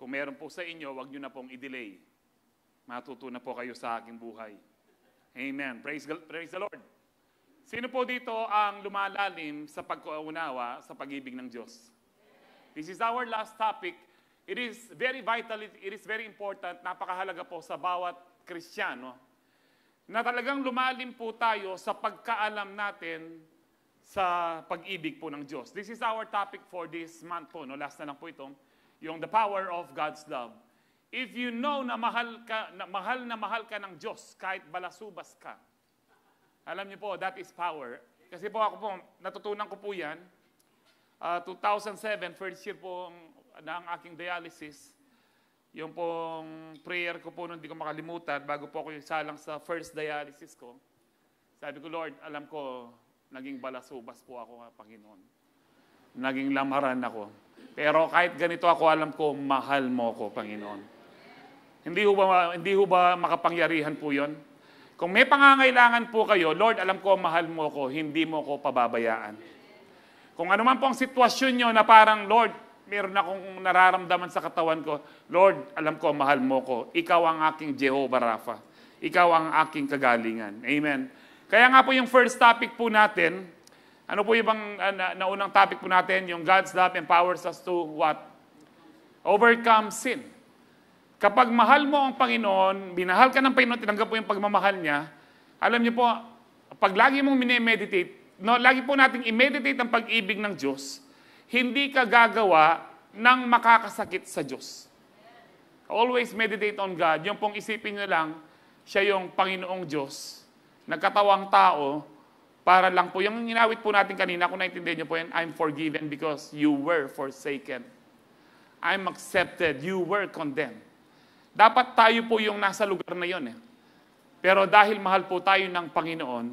Kung meron po sa inyo, wag nyo na pong i-delay. Matuto na po kayo sa aking buhay. Amen. Praise the Lord. Sino po dito ang lumalalim sa pagkaunawa sa pag-ibig ng Diyos? This is our last topic. It is very vital, it is very important, napakahalaga po sa bawat Kristiyano, na talagang lumalim po tayo sa pagkaalam natin sa pag-ibig po ng Diyos. This is our topic for this month po. No? Last na lang po ito. Yung the power of God's love. If you know na mahal ka ng Diyos, kahit balasubas ka, alam niyo po, that is power. Kasi po ako po, natutunan ko po yan. 2007, first year po ng aking dialysis. Yung pong prayer ko po, hindi ko makalimutan, bago po ako isalang sa first dialysis ko. Sabi ko, Lord, alam ko, naging balasubas po ako, Panginoon. Naging lamaran ako. Pero kahit ganito ako, alam ko, mahal mo ko, Panginoon. Hindi ho ba makapangyarihan po yon? Kung may pangangailangan po kayo, Lord, alam ko, mahal mo ko, hindi mo ko pababayaan. Kung ano man po ang sitwasyon nyo na parang, Lord, meron akong nararamdaman sa katawan ko, Lord, alam ko, mahal mo ko. Ikaw ang aking Jehovah Rapha. Ikaw ang aking kagalingan. Amen. Kaya nga po yung first topic po natin, ano po yung naunang topic po natin? Yung God's love empowers us to what? Overcome sin. Kapag mahal mo ang Panginoon, binahal ka ng Panginoon, tinanggap po yung pagmamahal niya, alam niyo po, pag lagi mong mini-meditate, lagi po nating i-meditate ang pag-ibig ng Diyos, hindi ka gagawa ng makakasakit sa Diyos. Always meditate on God. Yung pong isipin nyo lang, siya yung Panginoong Diyos, nagkatawang tao, para lang po, yung inawit po natin kanina, kung naintindihan nyo po yan, I'm forgiven because you were forsaken. I'm accepted, you were condemned. Dapat tayo po yung nasa lugar na yon. Pero dahil mahal po tayo ng Panginoon,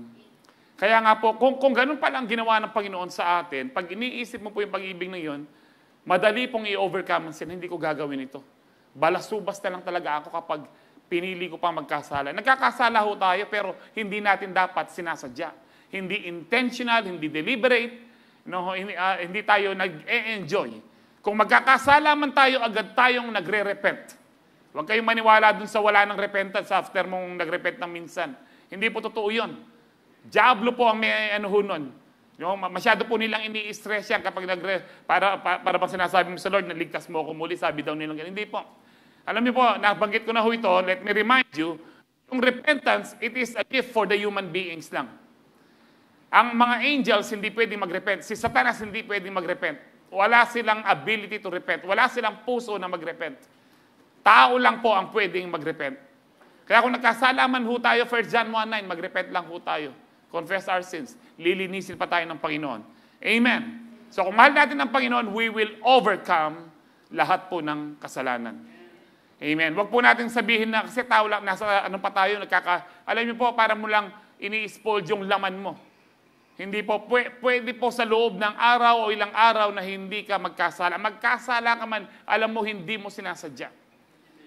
kaya nga po, kung ganun pala ang ginawa ng Panginoon sa atin, pag iniisip mo po yung pag-ibig na yon, madali pong i-overcome ang sin. Hindi ko gagawin ito. Balasubas na lang talaga ako kapag pinili ko pa magkasala. Nagkakasala ho tayo, pero hindi natin dapat sinasadya. Hindi intentional, hindi deliberate, no? Hindi tayo nag-e-enjoy. Kung magkakasala man tayo, agad tayong nagre-repent. Huwag kayong maniwala dun sa wala ng repentance after mong nag-repent ng minsan. Hindi po totoo yun. Diablo po ang may nun. Masyado po nilang ini-stress yan kapag para bang sinasabi mo sa Lord, naligtas mo ako muli, sabi daw nilang ganyan. Hindi po. Alam niyo po, nabanggit ko na ho ito, let me remind you, yung repentance, it is a gift for the human beings lang. Ang mga angels hindi pwedeng mag-repent. Si Satanas hindi pwedeng mag-repent. Wala silang ability to repent. Wala silang puso na mag-repent. Tao lang po ang pwedeng mag-repent. Kaya kung nagkasalaman ho tayo, 1 John 1:9, mag-repent lang ho tayo. Confess our sins. Lilinisin pa tayo ng Panginoon. Amen. So kung mahal natin ng Panginoon, we will overcome lahat po ng kasalanan. Amen. Huwag po natin sabihin na, kasi tao lang, nasa ano pa tayo, alam niyo po, para mo lang ini-spoil yung laman mo. Hindi po, pwede po sa loob ng araw o ilang araw na hindi ka magkasala. Magkasala ka man, alam mo, hindi mo sinasadya.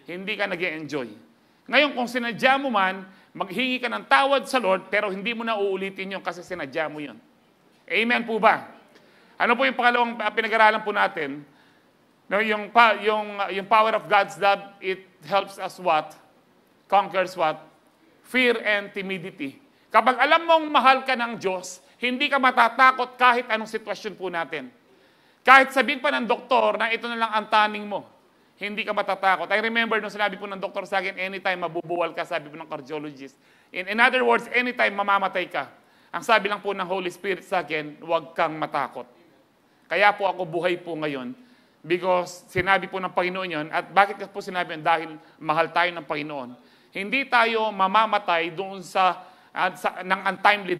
Hindi ka nag-e-enjoy. Ngayon, kung sinadya mo man, maghingi ka ng tawad sa Lord, pero hindi mo na uulitin yun kasi sinadya mo yun. Amen po ba? Ano po yung pangalawang pinag-aralan po natin? No, yung power of God's love, it helps us what? Conquers what? Fear and timidity. Kapag alam mong mahal ka ng Diyos, hindi ka matatakot kahit anong sitwasyon po natin. Kahit sabihin pa ng doktor na ito na lang ang taning mo, hindi ka matatakot. I remember nung sinabi po ng doktor sa akin, anytime mabubuwal ka, sabi po ng cardiologist. In other words, anytime mamamatay ka. Ang sabi lang po ng Holy Spirit sa akin, huwag kang matakot. Kaya po ako buhay po ngayon. Because sinabi po ng Panginoon yun. At bakit po sinabi yun? Dahil mahal tayo ng Panginoon. Hindi tayo mamamatay doon ng untimely.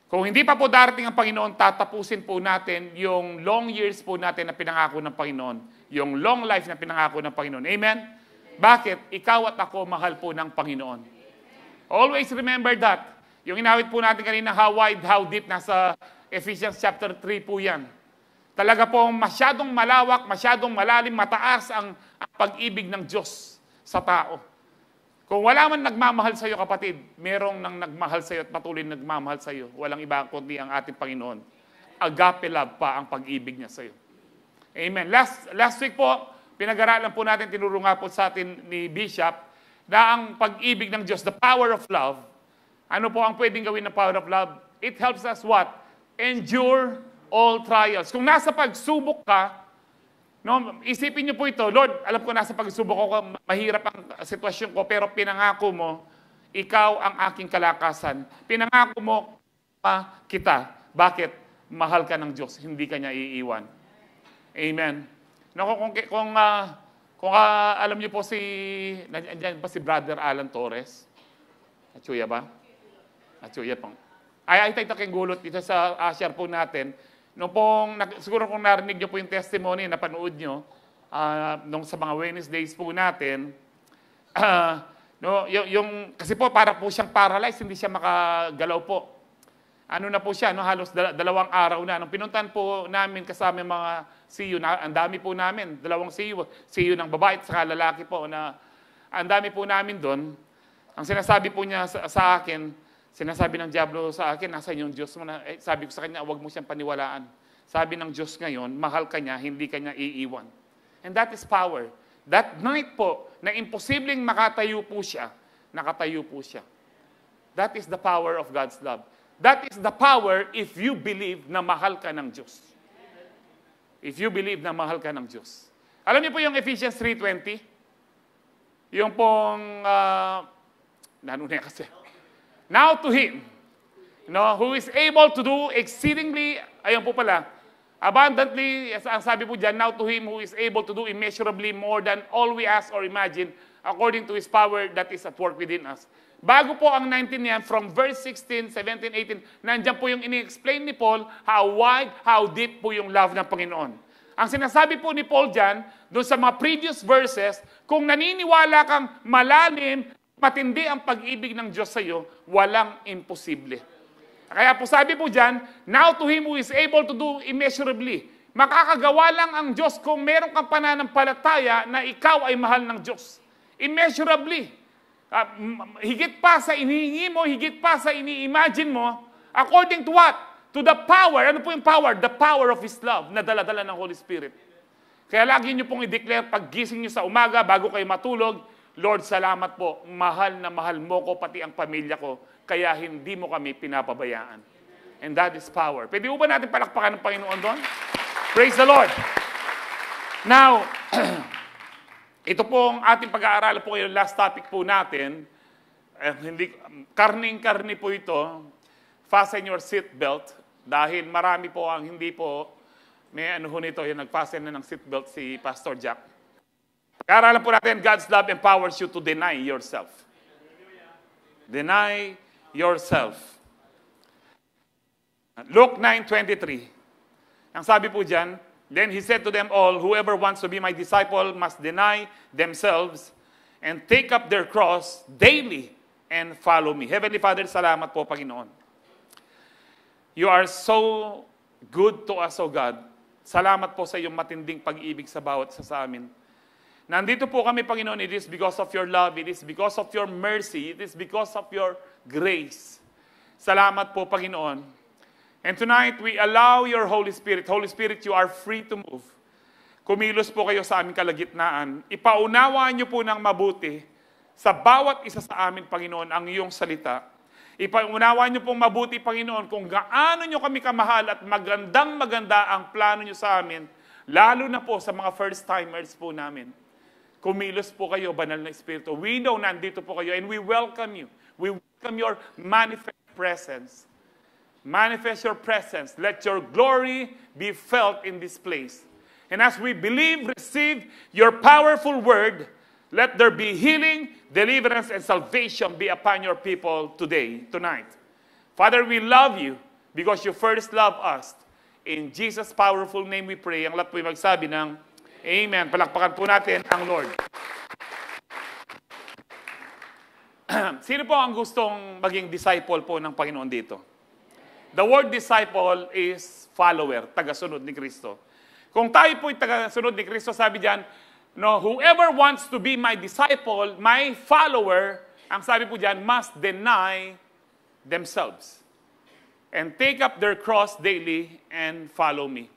Kung hindi pa po darating ang Panginoon, tatapusin po natin yung long years po natin na pinangako ng Panginoon. Yung long life na pinangako ng Panginoon. Amen? Bakit? Ikaw at ako mahal po ng Panginoon. Always remember that. Yung inawit po natin kanina, how wide, how deep, nasa Ephesians chapter 3 po yan. Talaga po masyadong malawak, masyadong malalim, mataas ang pag-ibig ng Diyos sa tao. Kung wala man nagmamahal sa iyo, kapatid, merong nang nagmahal sa iyo at patuloy nagmamahal sa iyo. Walang iba kundi ang ating Panginoon. Agape love pa ang pag-ibig niya sa iyo. Amen. Last week po, pinag-aralan po natin, tinuro nga po sa atin ni Bishop, na ang pag-ibig ng Diyos, the power of love, ano po ang pwedeng gawin ng power of love? It helps us what? Endure all trials. Kung nasa pagsubok ka, no, isipin niyo po ito, Lord, alam ko nasa pagsubok ako, mahirap ang sitwasyon ko, pero pinangako mo, ikaw ang aking kalakasan. Pinangako mo kita. Bakit? Mahal ka ng Diyos, hindi ka niya iiwan. Amen. No, kung alam niyo po nandiyan pa si Brother Alan Torres. Atsuya ba? Atsuya pang. Ay tayo kayong gulot dito sa share po natin. No pong, siguro kung narinig niyo po yung testimony, napanood niyo, nung sa mga Wednesdays po natin, no, kasi po para po siyang paralyzed, hindi siya makagalaw po. Ano na po siya, no, halos 2 araw na. Nung pinuntahan po namin kasama yung mga CU, ang dami po namin, 2 CU ng babae at saka lalaki po, na ang dami po namin doon. Ang sinasabi po niya sa akin, sinasabi ng Diablo sa akin, nasa yung Diyos mo na, sabi ko sa kanya, huwag mo siyang paniwalaan. Sabi ng Diyos ngayon, mahal ka niya, hindi ka niya iiwan. And that is power. That night po, na imposibleng makatayo po siya, nakatayo po siya. That is the power of God's love. That is the power if you believe na mahal ka ng Diyos. If you believe na mahal ka ng Diyos. Alam niyo po yung Ephesians 3:20? Yung pong, kasi. Now to Him, who is able to do exceedingly, ayun po pala, abundantly, ang sabi po dyan, now to Him who is able to do immeasurably more than all we ask or imagine, according to His power that is at work within us. Bago po ang 19 yan, from verse 16, 17, 18, nandiyan po yung ini-explain ni Paul how wide, how deep po yung love ng Panginoon. Ang sinasabi po ni Paul dyan, doon sa mga previous verses, kung naniniwala kang malalim, matindi ang pag-ibig ng Diyos sa iyo, walang imposible. Kaya po sabi po dyan, now to Him who is able to do immeasurably. Makakagawa lang ang Diyos kung meron kang pananampalataya na ikaw ay mahal ng Diyos. Immeasurably. Higit pa sa inihingi mo, higit pa sa ini-imagine mo, according to what? To the power. Ano po yung power? The power of His love na dala-dala ng Holy Spirit. Kaya lagi nyo pong i-declare pag gising nyo sa umaga, bago kayo matulog, Lord, salamat po, mahal na mahal mo ko, pati ang pamilya ko, kaya hindi mo kami pinapabayaan. And that is power. Pwede ba natin palakpakan ng Panginoon doon? Praise the Lord. Now, ito pong ating pag-aaralan po yung last topic po natin. Karning-karni po ito. Fasten your seatbelt. Dahil marami po ang hindi po, may ano ho nito, yung nag-fasten na ng seatbelt si Pastor Jack. Pag-aaralan po natin, God's love empowers you to deny yourself. Deny yourself. Luke 9:23. Ang sabi po dyan, then He said to them all, whoever wants to be my disciple must deny themselves and take up their cross daily and follow me. Heavenly Father, salamat po, Panginoon. You are so good to us, O God. Salamat po sa iyong matinding pag-ibig sa bawat isa sa amin. Nandito po kami, Panginoon, it is because of your love, it is because of your mercy, it is because of your grace. Salamat po, Panginoon. And tonight, we allow your Holy Spirit. Holy Spirit, you are free to move. Kumilos po kayo sa aming kalagitnaan. Ipaunawa niyo po ng mabuti sa bawat isa sa amin, Panginoon, ang iyong salita. Ipaunawa niyo pong mabuti, Panginoon, kung gaano niyo kami kamahal at magandang-maganda ang plano niyo sa amin, lalo na po sa mga first-timers po namin. Kumilos po kayo, Banal na Espiritu. We know nandito po kayo and we welcome you. We welcome your manifest presence. Manifest your presence. Let your glory be felt in this place. And as we believe, receive your powerful word, let there be healing, deliverance, and salvation be upon your people today, tonight. Father, we love you because you first loved us. In Jesus' powerful name we pray. Ang lahat po yung magsabi ng Amen. Palakpakan po natin ang Lord. Sino po ang gustong maging disciple po ng Panginoon dito? The word disciple is follower, tagasunod ni Kristo. Kung tayo po'y tagasunod ni Kristo, sabi diyan, whoever wants to be my disciple, my follower, ang sabi po diyan, must deny themselves and take up their cross daily and follow me.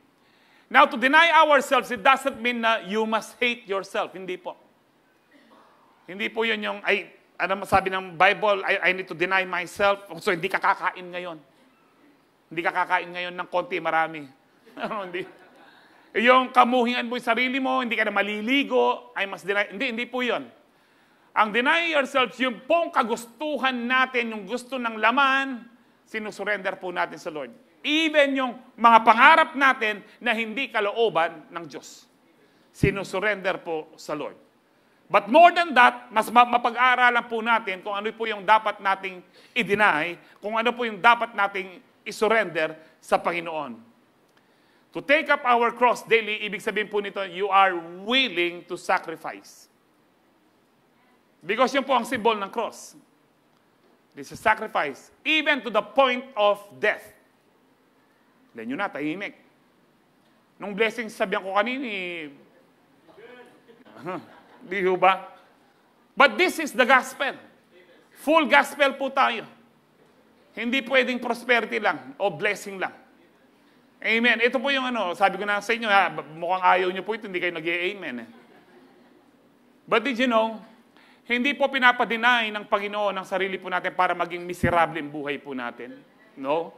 Now, to deny ourselves, it doesn't mean na you must hate yourself. Hindi po. Hindi po yun yung, ano sabi ng Bible, I need to deny myself. So, hindi ka kakain ngayon. Hindi ka kakain ngayon ng konti, marami. Hindi. Yung kamuhingan mo yung sarili mo, hindi ka na maliligo, I must deny. Hindi po yun. Ang deny yourself, yung pong kagustuhan natin, yung gusto ng laman, sinusurrender po natin sa Lord. Even yung mga pangarap natin na hindi kalooban ng Diyos. Sinusurrender po sa Lord. But more than that, mas mapag-aaralan po natin kung ano po yung dapat nating i-deny, kung ano po yung dapat nating isurrender sa Panginoon. To take up our cross daily, ibig sabihin po nito, you are willing to sacrifice. Because yun po ang symbol ng cross. This is sacrifice, even to the point of death. Then yun na, tahimik. Nung blessing sabihan ko kanini, di ba? But this is the gospel. Full gospel po tayo. Hindi pwedeng prosperity lang o blessing lang. Amen. Ito po yung sabi ko na sa inyo, mukhang ayaw nyo po ito, hindi kayo nag-amen. But did you know, hindi po pinapadeny ng Panginoon ang sarili po natin para maging miserable ang buhay po natin. No?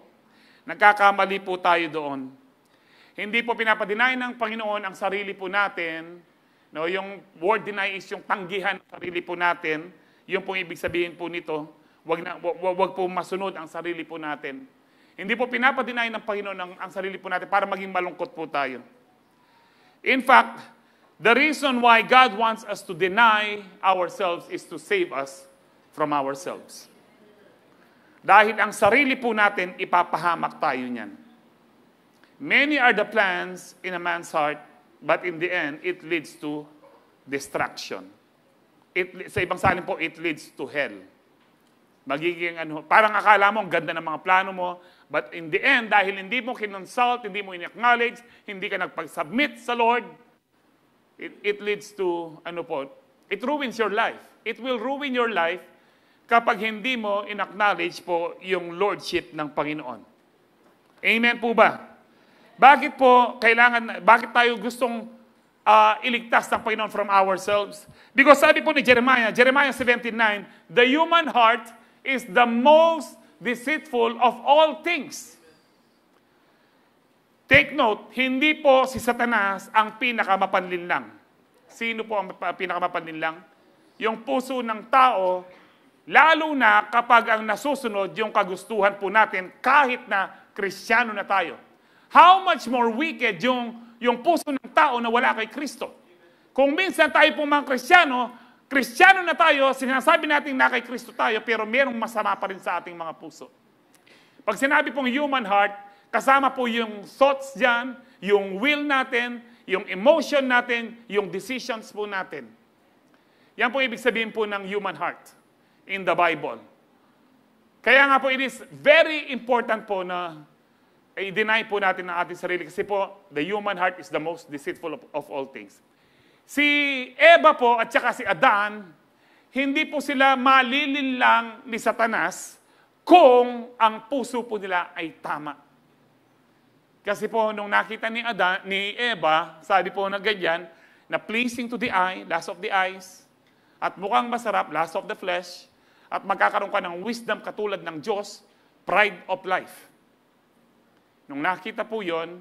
Nagkakamali po tayo doon. Hindi po pinapadeny ng Panginoon ang sarili po natin. No? Yung word deny is yung tanggihan ng sarili po natin. Yung pong ibig sabihin po nito, wag po masunod ang sarili po natin. Hindi po pinapadeny ng Panginoon ang sarili po natin para maging malungkot po tayo. In fact, the reason why God wants us to deny ourselves is to save us from ourselves. Dahil ang sarili po natin, ipapahamak tayo niyan. Many are the plans in a man's heart, but in the end, it leads to destruction. Sa ibang salin po, it leads to hell. Magiging parang akala mo, ang ganda ng mga plano mo, but in the end, dahil hindi mo kinonsult, hindi mo in-acknowledge, hindi ka nagpag-submit sa Lord, it leads to, it ruins your life. It will ruin your life kapag hindi mo in-acknowledge po yung lordship ng Panginoon. Amen po ba? Bakit tayo gustong iligtas ng Panginoon from ourselves? Because sabi po ni Jeremiah 17:9, the human heart is the most deceitful of all things. Take note, hindi po si Satanas ang pinakamapanlinlang. Sino po ang pinakamapanlinlang? Yung puso ng tao, lalo na kapag ang nasusunod yung kagustuhan po natin kahit na Kristiyano na tayo. How much more wicked yung puso ng tao na wala kay Kristo? Kung minsan tayo po mga Kristiyano na tayo, sinasabi natin na kay Kristo tayo, pero merong masama pa rin sa ating mga puso. Pag sinabi pong human heart, kasama po yung thoughts dyan, yung will natin, yung emotion natin, yung decisions po natin. Yan po ibig sabihin po ng human heart in the Bible. Kaya nga po, it is very important po na i-deny po natin ang ating sarili kasi po, the human heart is the most deceitful of all things. Si Eva po at saka si Adan, hindi po sila malilinlang ni Satanas kung ang puso po nila ay tama. Kasi po, nung nakita ni Eva, sabi po na ganyan, na pleasing to the eye, lust of the eyes, at mukhang masarap, lust of the flesh, at magkakaroon ka ng wisdom katulad ng Diyos, pride of life. Nung nakita po yon,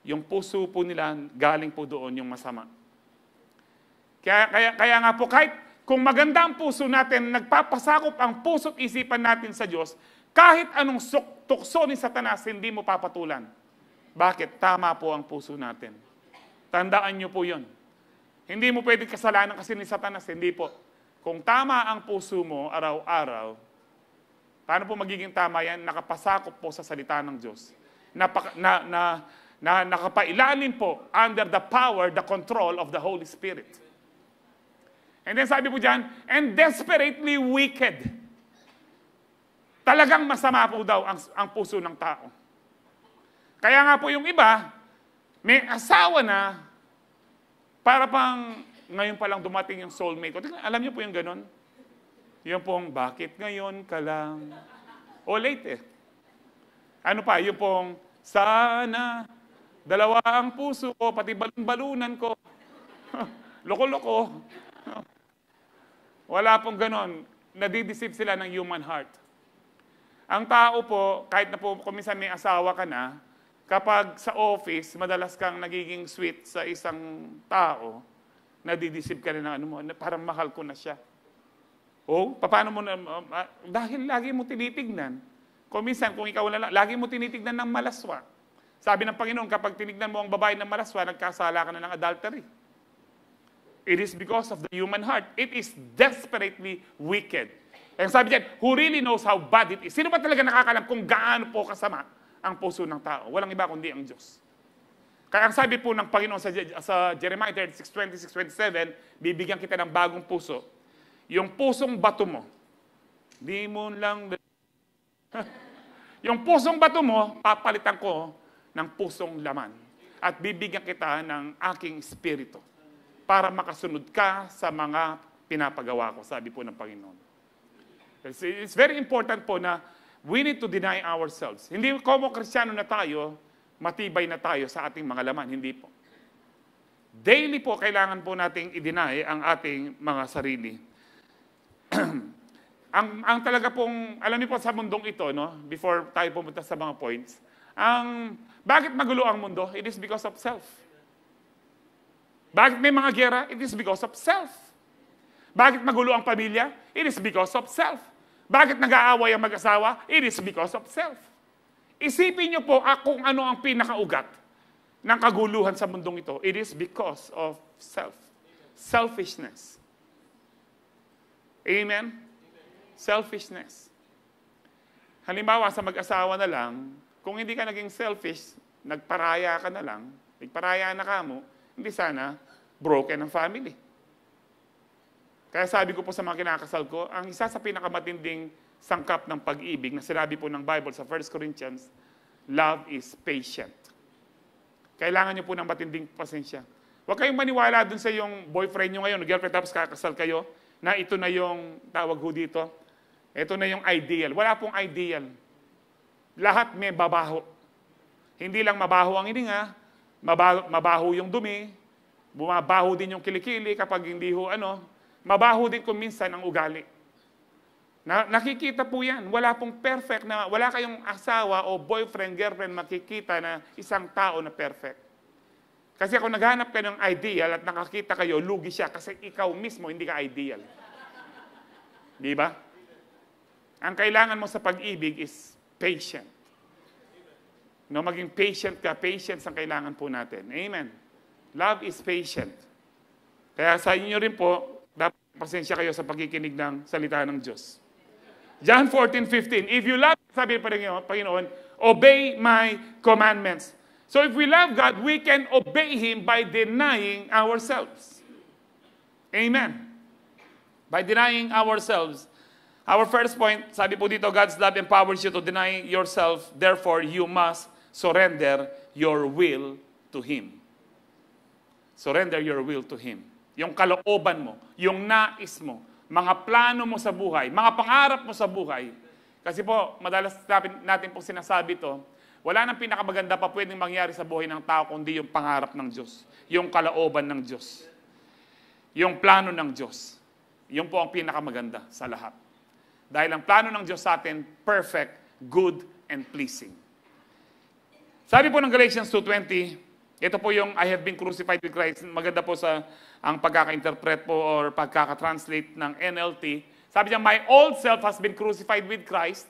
yung puso po nila, galing po doon yung masama. Kaya nga po, kahit kung maganda ang puso natin, nagpapasakop ang puso't isipan natin sa Diyos, kahit anong tukso ni Satanas, hindi mo papatulan. Bakit? Tama po ang puso natin. Tandaan nyo po yun. Hindi mo pwedeng kasalanan kasi ni Satanas, hindi po. Kung tama ang puso mo araw-araw, paano po magiging tama yan? Nakapasakop po sa salita ng Diyos. Nakapailalim po under the power, the control of the Holy Spirit. And then sabi po dyan, and desperately wicked. Talagang masama po daw ang puso ng tao. Kaya nga po yung iba, may asawa na, para pang ngayon pa lang dumating yung soulmate ko. Alam niyo po yung ganon? Yung pong, bakit ngayon ka lang? O late eh. Ano pa, yung pong, sana Dalawa ang puso ko, pati balon-balunan ko. Loko-loko. Wala pong ganon. Nadideceive sila ng human heart. Ang tao po, kahit na po kuminsan may asawa ka na, kapag sa office, madalas kang nagiging sweet sa isang tao, nadideceive ka na ng ano mo, parang mahal ko na siya. O, paano mo na, dahil lagi mo tinitignan. Kuminsan, kung ikaw na lang, lagi mo tinitignan ng malaswa. Sabi ng Panginoon, kapag tinignan mo ang babae ng malaswa, nagkasala ka na ng adultery. It is because of the human heart. It is desperately wicked. And sabi diyan, who really knows how bad it is? Sino ba talaga nakakalam kung gaano po kasama ang puso ng tao? Walang iba kundi ang Diyos. Kaya ang sabi po ng Panginoon sa Jeremiah 36:26-27, bibigyan kita ng bagong puso. Yung pusong bato mo, di mo lang... yung pusong bato mo, papalitan ko ng pusong laman. At bibigyan kita ng aking espiritu para makasunod ka sa mga pinapagawa ko, sabi po ng Panginoon. It's very important po na we need to deny ourselves. Hindi como Kristiyano na tayo, matibay na tayo sa ating mga laman. Hindi po. Daily po, kailangan po nating i-deny ang ating mga sarili. ang talaga pong, alam niyo po sa mundong ito, no? Before tayo pumunta sa mga points, bakit magulo ang mundo? It is because of self. Bakit may mga gera? It is because of self. Bakit magulo ang pamilya? It is because of self. Bakit nag-aaway ang mag-asawa? It is because of self. Isipin niyo po kung ano ang pinakaugat ng kaguluhan sa mundong ito. It is because of self. Selfishness. Amen? Selfishness. Halimbawa, sa mag-asawa na lang, kung hindi ka naging selfish, nagparaya ka na lang, nagparaya na ka mo, hindi sana broken ang family. Kaya sabi ko po sa mga kinakasal ko, ang isa sa pinakamatinding sangkap ng pag-ibig na sinabi po ng Bible sa 1 Corinthians, love is patient. Kailangan niyo po ng matinding pasensya. Huwag kayong maniwala dun sa yung boyfriend niyo ngayon, girlfriend, tapos kakasal kayo, na ito na yung tawag ho dito, ito na yung ideal. Wala pong ideal. Lahat may babaho. Hindi lang mabaho ang hininga, mabaho yung dumi, bumabaho din yung kilikili kapag hindi ho mabaho din kung minsan ang ugali. Nakikita po yan. Wala pong perfect na, wala kayong asawa o boyfriend, girlfriend makikita na isang tao na perfect. Kasi kung naghanap ka ng ideal at nakakita kayo, lugi siya kasi ikaw mismo hindi ka ideal. Di ba? Ang kailangan mo sa pag-ibig is patient. No, maging patient ka. Patience ang kailangan po natin. Amen. Love is patient. Kaya sa inyo rin po, dapat pasensya kayo sa pagkikinig ng salita ng Diyos. John 14:15, if you love, sabi pa rin yung Panginoon, obey my commandments. So if we love God, we can obey Him by denying ourselves. Amen. By denying ourselves. Our first point, sabi po dito, God's love empowers you to deny yourself. Therefore, you must surrender your will to Him. Surrender your will to Him. Yung kalooban mo, yung nais mo, mga plano mo sa buhay, mga pangarap mo sa buhay. Kasi po, madalas natin po sinasabi to, wala nang pinakamaganda pa pwedeng mangyari sa buhay ng tao kundi yung pangarap ng Diyos, yung kalooban ng Diyos, yung plano ng Diyos. Yung po ang pinakamaganda sa lahat. Dahil ang plano ng Diyos sa atin, perfect, good, and pleasing. Sabi po ng Galatians 2:20, ito po yung I have been crucified with Christ. Maganda po sa ang pagkaka-interpret po or pagkaka-translate ng NLT. Sabi niya, my old self has been crucified with Christ.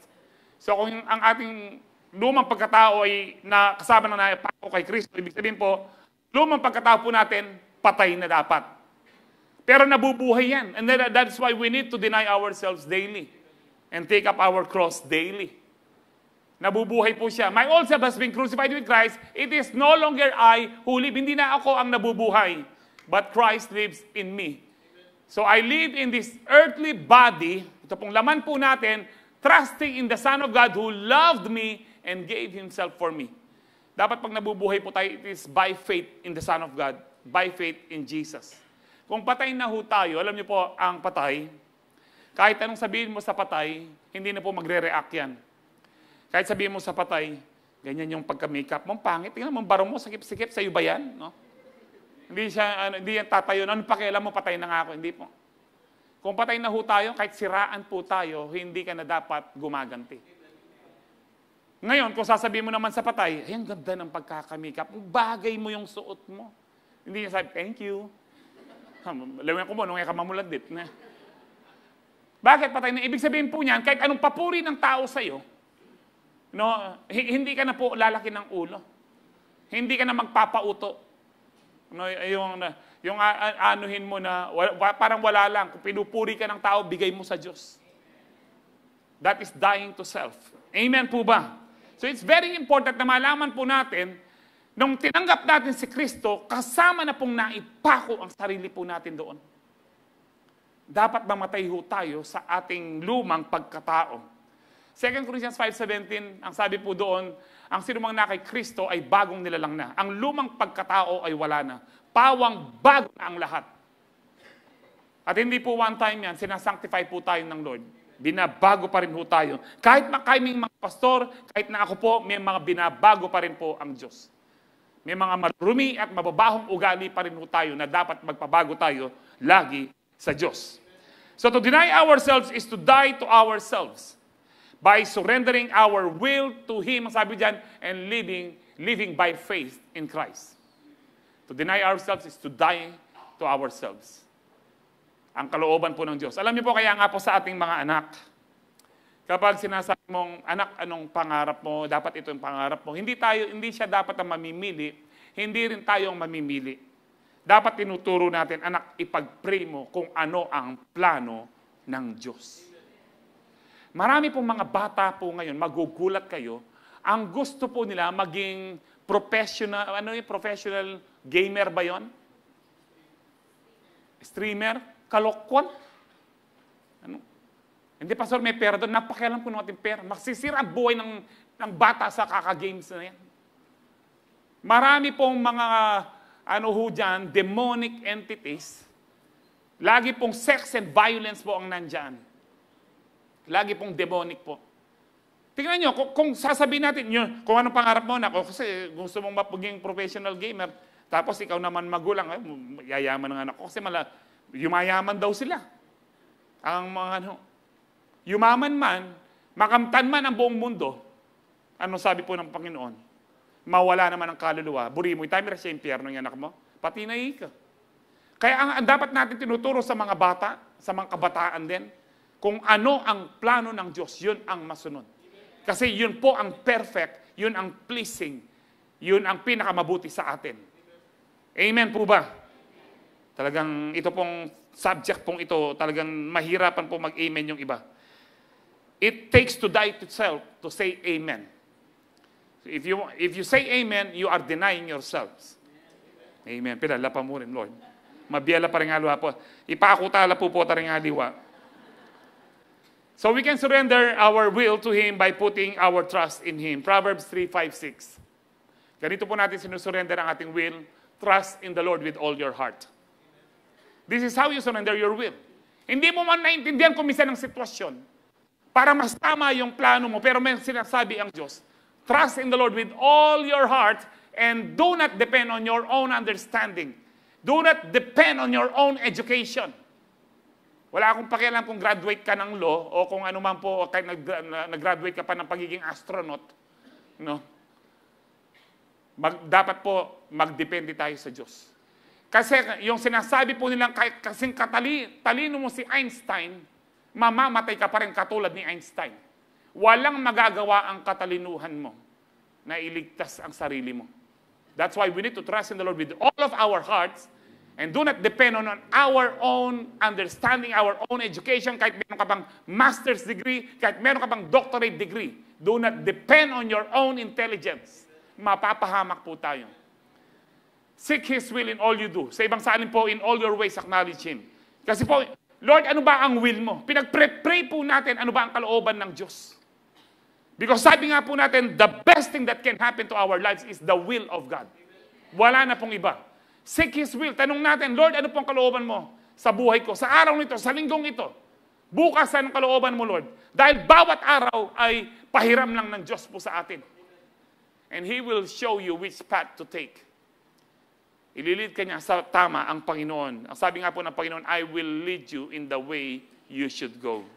So kung ang ating lumang pagkatao ay kasama na napako kay Kristo, ibig sabihin po, lumang pagkatao po natin, patay na dapat. Pero nabubuhay yan. And that's why we need to deny ourselves daily and take up our cross daily. Nabubuhay po siya. My old self has been crucified with Christ. It is no longer I who live. Hindi na ako ang nabubuhay, but Christ lives in me. So I live in this earthly body, ito pong laman po natin, trusting in the Son of God who loved me and gave Himself for me. Dapat pag nabubuhay po tayo, it is by faith in the Son of God, by faith in Jesus. Kung patay na ho tayo, alam niyo po, ang patay, kahit anong sabihin mo sa patay, hindi na po magre-react yan. Kahit sabihin mo sa patay, Ganyan yung pagka-makeup mo, pangit. Tingnan mo, barong mo, sakip-sikip, sa'yo ba yan? No? Hindi yan tatayo. Ano pakialam mo, patay na nga ako. Hindi po. Kung patay na ho tayo, kahit siraan po tayo, hindi ka na dapat gumaganti. Ngayon, kung sasabihin mo naman sa patay, ay, ang ganda ng pagkakamikap, bagay mo yung suot mo. Hindi niya sabi, thank you. Lawin ko mo, nung ka mamuladit. Bakit patay na? Ibig sabihin po niyan, kahit anong papuri ng tao sa'yo, no, hindi ka na po lalaki ng ulo. Hindi ka na magpapauto. No, yung anuhin mo na, parang wala lang. Kung pinupuri ka ng tao, bigay mo sa Diyos. That is dying to self. Amen po ba? So it's very important na malaman po natin, nung tinanggap natin si Kristo, kasama na pong naipako ang sarili po natin doon. Dapat mamatay ho tayo sa ating lumang pagkatao. 2 Corinthians 5:17, ang sabi po doon, ang sinumang na kay Kristo ay bagong nilalang na. Ang lumang pagkatao ay wala na. Pawang bago na ang lahat. At hindi po one time yan, sinasanctify po tayo ng Lord. Binabago pa rin po tayo. Kahit kaming mga pastor, kahit na ako po, may mga binabago pa rin po ang Diyos. May mga marumi at mababahong ugali pa rin po tayo na dapat magpabago tayo lagi sa Diyos. So to deny ourselves is to die to ourselves by surrendering our will to Him, sabi dyan, and living by faith in Christ. To deny ourselves is to die to ourselves. Ang kalooban po ng Diyos. Alam niyo po, kaya nga po sa ating mga anak, kapag sinasabi mong, anak, anong pangarap mo, dapat ito yung pangarap mo, hindi siya dapat ang mamimili, hindi rin tayo ang mamimili. Dapat tinuturo natin, anak, ipag-pray mo kung ano ang plano ng Diyos. Marami pong mga bata po ngayon, magugulat kayo, ang gusto po nila maging professional, professional gamer ba yon? Streamer? Kalokwan? Ano? Hindi, Pastor, may pera doon. Napakialam ko natin pera. Magsisira ang buhay ng bata sa kaka-games na yan. Marami pong mga, dyan, demonic entities. Lagi pong sex and violence po ang nandyan. Lagi pong demonic po. Tingnan nyo, kung sasabihin natin, kung anong pangarap mo na, kasi gusto mong maging professional gamer, tapos ikaw naman magulang, yayaman ng anak ko, kasi yumayaman daw sila. Ang mga yumaman man, makamtan man ang buong mundo, ano sabi po ng Panginoon? Mawala naman ang kaluluwa. Buri mo, tayo sa impyerno yung anak mo, pati na ka. Kaya ang dapat natin tinuturo sa mga bata, sa mga kabataan din, kung ano ang plano ng Diyos, yun ang masunod. Kasi yun po ang perfect, yun ang pleasing, yun ang pinakamabuti sa atin. Amen po ba? Talagang ito pong subject pong ito, talagang mahirapan po mag-amen yung iba. It takes to die to self to say amen. So if you say amen, you are denying yourselves. Amen. Pilala pa mo rin, Lord. Mabiyala pa rin nga luha po. Ipakutala po ta rin nga liwa. So we can surrender our will to Him by putting our trust in Him. Proverbs 3:5-6. Ganito po natin sinusurrender ang ating will. Trust in the Lord with all your heart. This is how you surrender your will. Hindi mo man naintindihan kung minsan ang sitwasyon. Para mas tama yung plano mo, pero may sinasabi ang Diyos. Trust in the Lord with all your heart and do not depend on your own understanding. Do not depend on your own education. Wala akong pakialam kung graduate ka ng law o kung ano man po, kahit nag-graduate ka pa ng pagiging astronaut. No? Dapat po magdepende tayo sa Diyos. Kasi yung sinasabi po nilang kasing talino mo si Einstein, mamamatay ka pa rin katulad ni Einstein. Walang magagawa ang katalinuhan mo na iligtas ang sarili mo. That's why we need to trust in the Lord with all of our hearts and do not depend on our own understanding, our own education, kahit meron ka pang master's degree, kahit meron ka pang doctorate degree. Do not depend on your own intelligence. Mapapahamak po tayo. Seek His will in all you do. Sa ibang salin po, in all your ways, acknowledge Him. Kasi po, Lord, ano ba ang will mo? Pinag-pray po natin, ano ba ang kalooban ng Diyos? Because sabi nga po natin, the best thing that can happen to our lives is the will of God. Wala na pong iba. Seek His will. Tanong natin, Lord, ano pong kalooban mo sa buhay ko? Sa araw nito, sa linggong ito. Bukas, anong kalooban mo, Lord? Dahil bawat araw ay pahiram lang ng Diyos po sa atin. And He will show you which path to take. Ililid ka niya sa tama ang Panginoon. Ang sabi nga po ng Panginoon, I will lead you in the way you should go.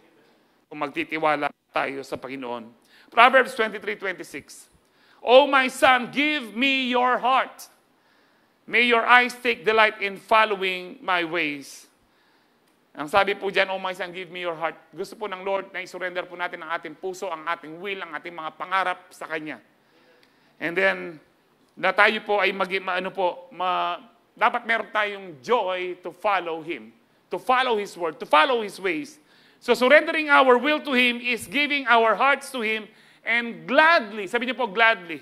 Kung magtitiwala tayo sa Panginoon. Proverbs 23:26. O my son, give me your heart. May your eyes take delight in following my ways. Ang sabi po dyan, oh my son, give me your heart. Gusto po ng Lord na isurrender po natin ang ating puso, ang ating will, ang ating mga pangarap sa Kanya. And then, na tayo po ay dapat meron tayong joy to follow Him, to follow His word, to follow His ways. So surrendering our will to Him is giving our hearts to Him and gladly, sabi niyo po gladly,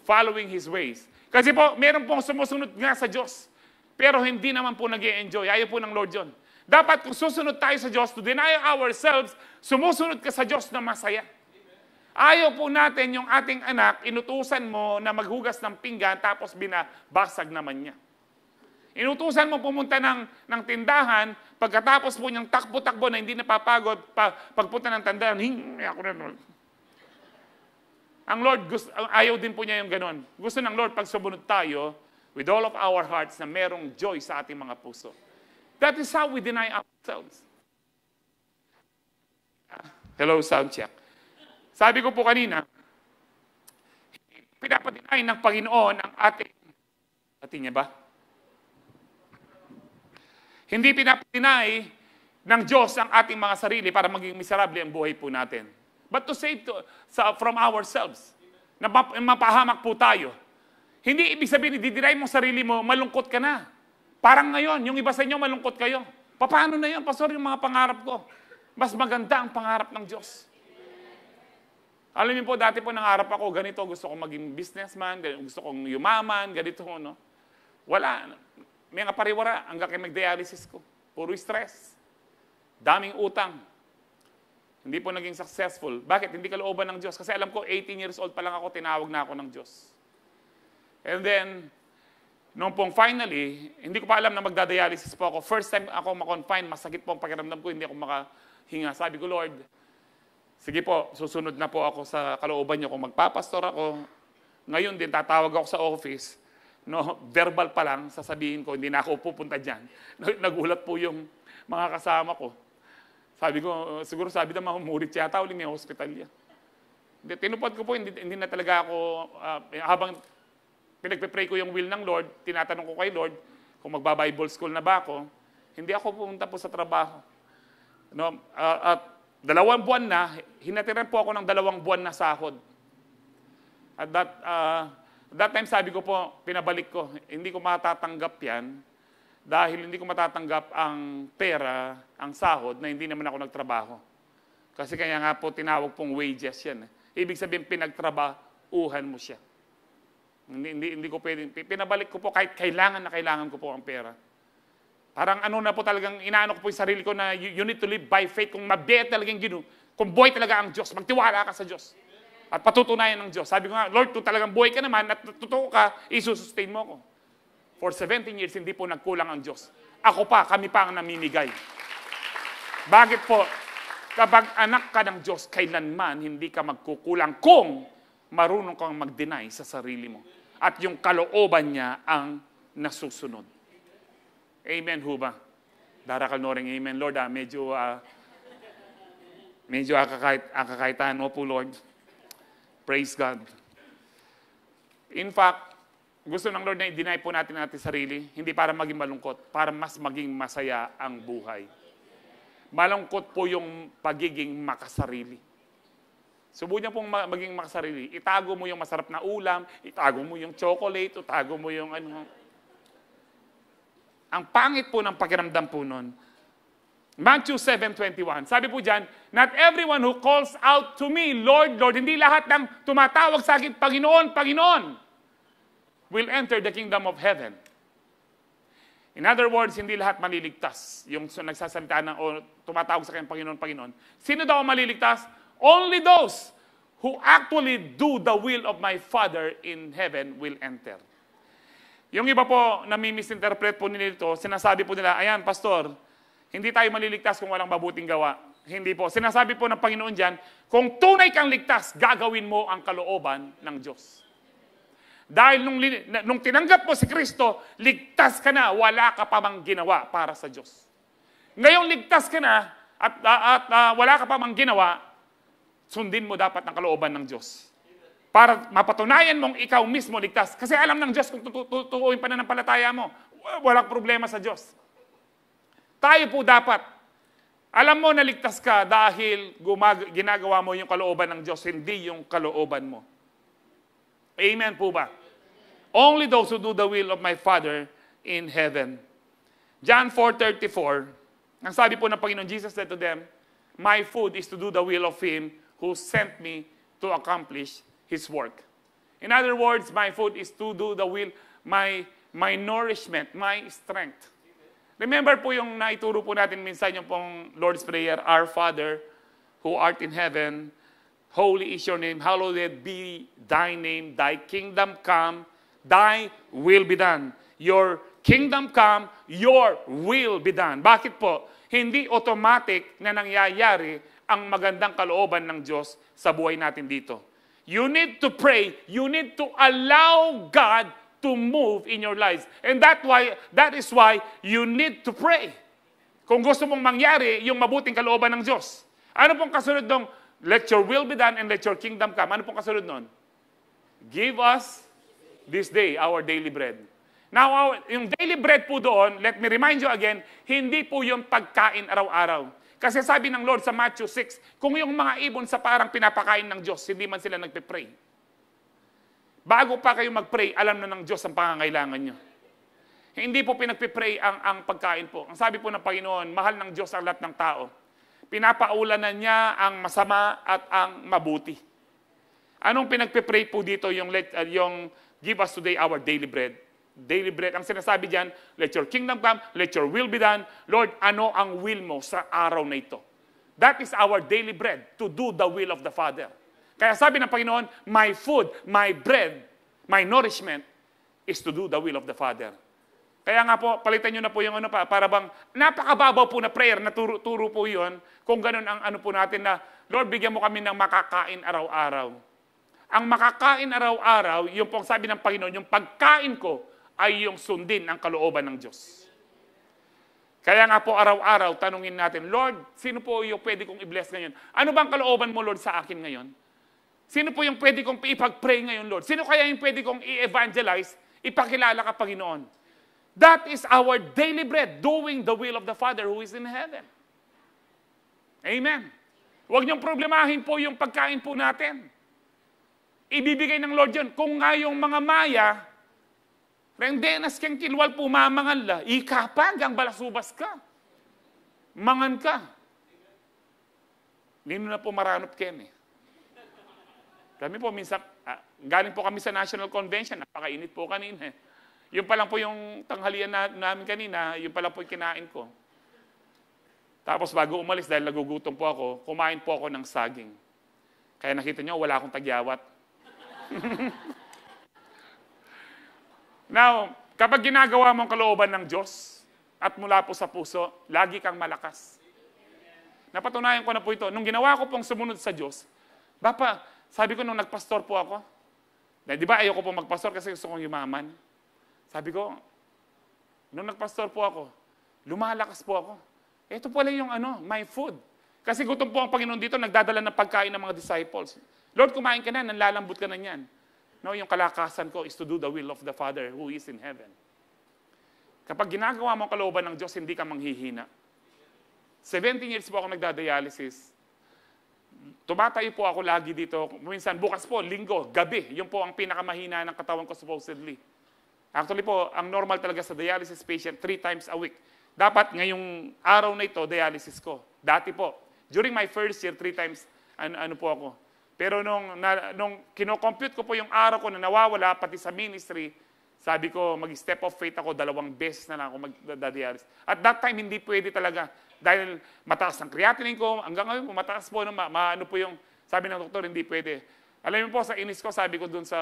following His ways. Kasi po, meron pong sumusunod nga sa Diyos, pero hindi naman po nag-i-enjoy. Ayaw po ng Lord yun. Dapat kung susunod tayo sa Diyos, to deny ourselves, sumusunod ka sa Diyos na masaya. Ayaw po natin yung ating anak, inutusan mo na maghugas ng pinggan, tapos binabasag naman niya. Inutusan mo pumunta ng tindahan, pagkatapos po niyang takbo-takbo na hindi napapagod, pagpunta ng tindahan, ako na Lord. Ang Lord, ayaw din po niya yung ganon. Gusto ng Lord, pag sumunod tayo, with all of our hearts, na merong joy sa ating mga puso. That is how we deny ourselves. Hello, sound check. Sabi ko po kanina, pinapadinay ng Panginoon ang ating niya ba? Hindi pinapadinay ng Diyos ang ating mga sarili para maging miserable ang buhay po natin. But to save from ourselves, na mapahamak po tayo. Hindi ibig sabihin, didinay mo sarili mo, malungkot ka na. Parang ngayon, yung iba sa inyo, malungkot kayo. Paano na yun? Pastor, yung mga pangarap ko. Mas maganda ang pangarap ng Diyos. Alam niyo po, dati po nangarap ako, ganito, gusto kong maging businessman, gusto kong yumaman, ganito, no? Wala. May nga pariwara, hanggang kayo mag-dialysis ko. Puro stress. Daming utang. Hindi po naging successful. Bakit? Hindi kalooban ng Diyos. Kasi alam ko, 18 years old pa lang ako, tinawag na ako ng Diyos. And then, nung pong finally, hindi ko pa alam na magdadialysis po ako. First time ako makonfine, masakit po ang pakiramdam ko, hindi ako makahinga. Sabi ko, Lord, sige po, susunod na po ako sa kalooban niyo. Kung magpapastor ako, ngayon din tatawag ako sa office, no, verbal pa lang, sasabihin ko, hindi na ako pupunta dyan. Nagulat po yung mga kasama ko. Sabi ko, siguro sabi na mamumurit yata, uling may hospital yan. Tinupad ko po, hindi na talaga ako, habang pinagpe-pray ko yung will ng Lord, tinatanong ko kay Lord, kung magba-Bible school na ba ako, hindi ako pumunta po sa trabaho. No, at 2 buwan na, hinatiran po ako ng 2 buwan na sahod. At that time sabi ko po, pinabalik ko, hindi ko matatanggap yan, dahil hindi ko matatanggap ang pera, ang sahod, na hindi naman ako nagtrabaho. Kasi kaya nga po tinawag pong wages yan. Ibig sabihin, pinagtrabahuhan mo siya. Hindi ko pwedeng, pinabalik ko po kahit kailangan ko po ang pera. Parang ano na po talagang, inaano ko po yung sarili ko na you need to live by faith. Kung mabiyat talagang kung buhay talaga ang Diyos, magtiwala ka sa Diyos. At patutunayan ng Diyos. Sabi ko nga, Lord, kung talagang buhay ka naman at totoo ka, isusustain mo ko. For 17 years, hindi po nagkulang ang Diyos. Ako pa, kami pa ang namimigay. Bakit po? Kapag anak ka ng Diyos, kailanman hindi ka magkukulang kung marunong kang mag-deny sa sarili mo. At yung kalooban niya ang nasusunod. Amen ho ba? Darakal noring amen. Lord, medyo akakaitan mo po, Lord. Praise God. In fact, gusto ng Lord na i-deny po natin sarili, hindi para maging malungkot, para mas maging masaya ang buhay. Malungkot po yung pagiging makasarili. Subukan pong maging makasarili. Itago mo yung masarap na ulam, itago mo yung chocolate, itago mo yung ano. Ang pangit po ng pakiramdam po nun. Matthew 7:21. Sabi po dyan, not everyone who calls out to me, Lord, Lord, hindi lahat ng tumatawag sa akin, Panginoon, Panginoon, will enter the kingdom of heaven. In other words, hindi lahat maliligtas. Yung nagsasalita o tumatawag sa akin, Panginoon, Panginoon. Sino daw ang maliligtas? Only those who actually do the will of my Father in heaven will enter. Yung iba po, nami-misinterpret po nito, sinasabi po nila, ayan, Pastor, hindi tayo maliligtas kung walang mabuting gawa. Hindi po. Sinasabi po ng Panginoon dyan, kung tunay kang ligtas, gagawin mo ang kalooban ng Diyos. Dahil nung tinanggap mo si Kristo, ligtas ka na, wala ka pa mang ginawa para sa Diyos. Ngayong ligtas ka na, at wala ka pa mang ginawa, sundin mo dapat ang kalooban ng Diyos. Para mapatunayan mong ikaw mismo ligtas. Kasi alam ng Diyos kung tutuuin pananampalataya mo, walang problema sa Diyos. Tayo po dapat, alam mo na ligtas ka dahil ginagawa mo yung kalooban ng Diyos, hindi yung kalooban mo. Amen po ba? Only those who do the will of my Father in heaven. John 4:34, ang sabi po ng Panginoon, Jesus said to them, my food is to do the will of Him who sent me to accomplish His work. In other words, my food is to do the will, my nourishment, my strength. Remember po yung naituro po natin minsan yung pong Lord's Prayer, Our Father, who art in heaven, holy is your name, hallowed be thy name, thy kingdom come, thy will be done. Your kingdom come, your will be done. Bakit po? Hindi automatic na nangyayari ang magandang kalooban ng Diyos sa buhay natin dito. You need to pray. You need to allow God to move in your lives. And that is why you need to pray. Kung gusto mong mangyari yung mabuting kalooban ng Diyos. Ano pong kasunod nung, let your will be done and let your kingdom come? Ano pong kasunod nun? Give us this day our daily bread. Now, yung daily bread po doon, let me remind you again, hindi po yung pagkain araw-araw. Kasi sabi ng Lord sa Matthew 6, kung yung mga ibon sa parang pinapakain ng Diyos, hindi man sila nagpe-pray. Bago pa kayo mag-pray, alam na ng Diyos ang pangangailangan nyo. Hindi po pinagpe-pray ang pagkain po. Ang sabi po ng Panginoon, mahal ng Diyos ang lahat ng tao. Pinapaulanan niya ang masama at ang mabuti. Anong pinagpe-pray po dito yung give us today our daily bread? Daily bread. Ang sinasabi diyan, let your kingdom come, let your will be done. Lord, ano ang will mo sa araw na ito? That is our daily bread, to do the will of the Father. Kaya sabi ng Panginoon, my food, my bread, my nourishment is to do the will of the Father. Kaya nga po, palitan nyo na po yung para bang napakababaw po na prayer, na turo po yun, kung ganun ang po natin na, Lord, bigyan mo kami ng makakain araw-araw. Ang makakain araw-araw, yung pong sabi ng Panginoon, yung pagkain ko, ay yung sundin ang kalooban ng Diyos. Kaya nga po araw-araw, tanungin natin, Lord, sino po yung pwede kong i-bless ngayon? Ano bang kalooban mo, Lord, sa akin ngayon? Sino po yung pwede kong ipag-pray ngayon, Lord? Sino kaya yung pwede kong i-evangelize, ipakilala ka, Panginoon? That is our daily bread, doing the will of the Father who is in heaven. Amen. Huwag niyong problemahin po yung pagkain po natin. Ibibigay ng Lord yun. Kung nga yung mga maya, rendenas kang kilwal pumamangal la, ikapag ang balasubas ka. Mangan ka. Nino na po maranop ken eh. Kami po minsan, galing po kami sa National Convention, napakainit po kanina. Yun pa lang po yung tanghalian namin kanina, yun pa lang po yung kinain ko. Tapos bago umalis, dahil nagugutom po ako, kumain po ako ng saging. Kaya nakita nyo, wala akong tagyawat. Now, kapag ginagawa mong kalooban ng Diyos at mula po sa puso, lagi kang malakas. Napatunayan ko na po ito. Nung ginawa ko pong sumunod sa Diyos, sabi ko nung nagpastor po ako, di ba ayoko po magpastor kasi gusto kong yumaman. Sabi ko, nung nagpastor po ako, lumalakas po ako. Ito pala yung my food. Kasi gutom po ang Panginoon dito, nagdadala ng pagkain ng mga disciples. Lord, kumain ka na, nanlalambot ka na niyan. No, yung kalakasan ko is to do the will of the Father who is in heaven. Kapag ginagawa mo ang kalooban ng Diyos, hindi ka manghihina. 17 years po ako nagdadialysis. Tumatayo po ako lagi dito. Minsan, bukas po, linggo, gabi. Yun po ang pinakamahina ng katawan ko supposedly. Actually po, ang normal talaga sa dialysis patient, 3 times a week. Dapat ngayong araw na ito, dialysis ko. Dati po, during my first year, 3 times, po ako. Pero nung kinocompute ko po yung araw ko na nawawala, pati sa ministry, sabi ko, mag-step of faith ako, 2 beses na lang ako mag-dialysis. At that time, hindi pwede talaga. Dahil mataas ang creatinine ko, hanggang ngayon, mataas po, po yung, sabi ng doktor, hindi pwede. Alam mo po, sa inis ko, sabi ko dun sa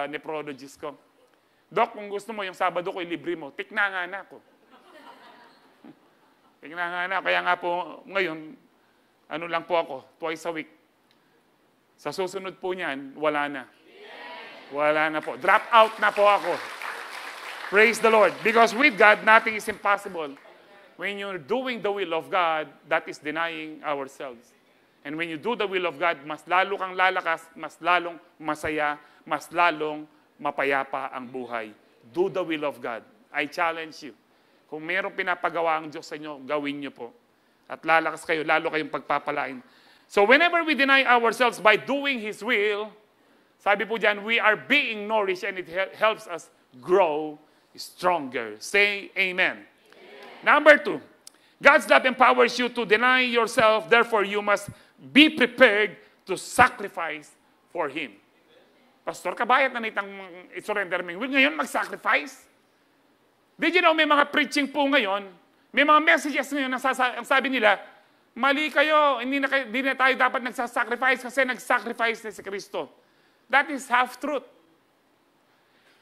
nephrologist ko, Dok, kung gusto mo, yung Sabado ko, ilibre mo. Tikna nga na ako. Tikna nga na. Kaya nga po, ngayon, lang po ako, twice a week. Sa susunod po niyan, wala na. Wala na po. Drop out na po ako. Praise the Lord. Because with God, nothing is impossible. When you're doing the will of God, that is denying ourselves. And when you do the will of God, mas lalo kang lalakas, mas lalong masaya, mas lalong mapayapa ang buhay. Do the will of God. I challenge you. Kung mayroong pinapagawa ang Diyos sa inyo, gawin niyo po. At lalakas kayo, lalo kayong pagpapalain. So whenever we deny ourselves by doing His will, sabi po dyan, we are being nourished and it helps us grow stronger. Say amen. Number 2, God's love empowers you to deny yourself. Therefore, you must be prepared to sacrifice for Him. Pastor, kabayat na nitang i-surrender mo. Ngayon, mag-sacrifice? Did you know, may mga preaching po ngayon, may mga messages ngayon ang sabi nila, mali kayo, hindi na tayo dapat nagsasacrifice kasi nag-sacrifice na si Kristo. That is half-truth.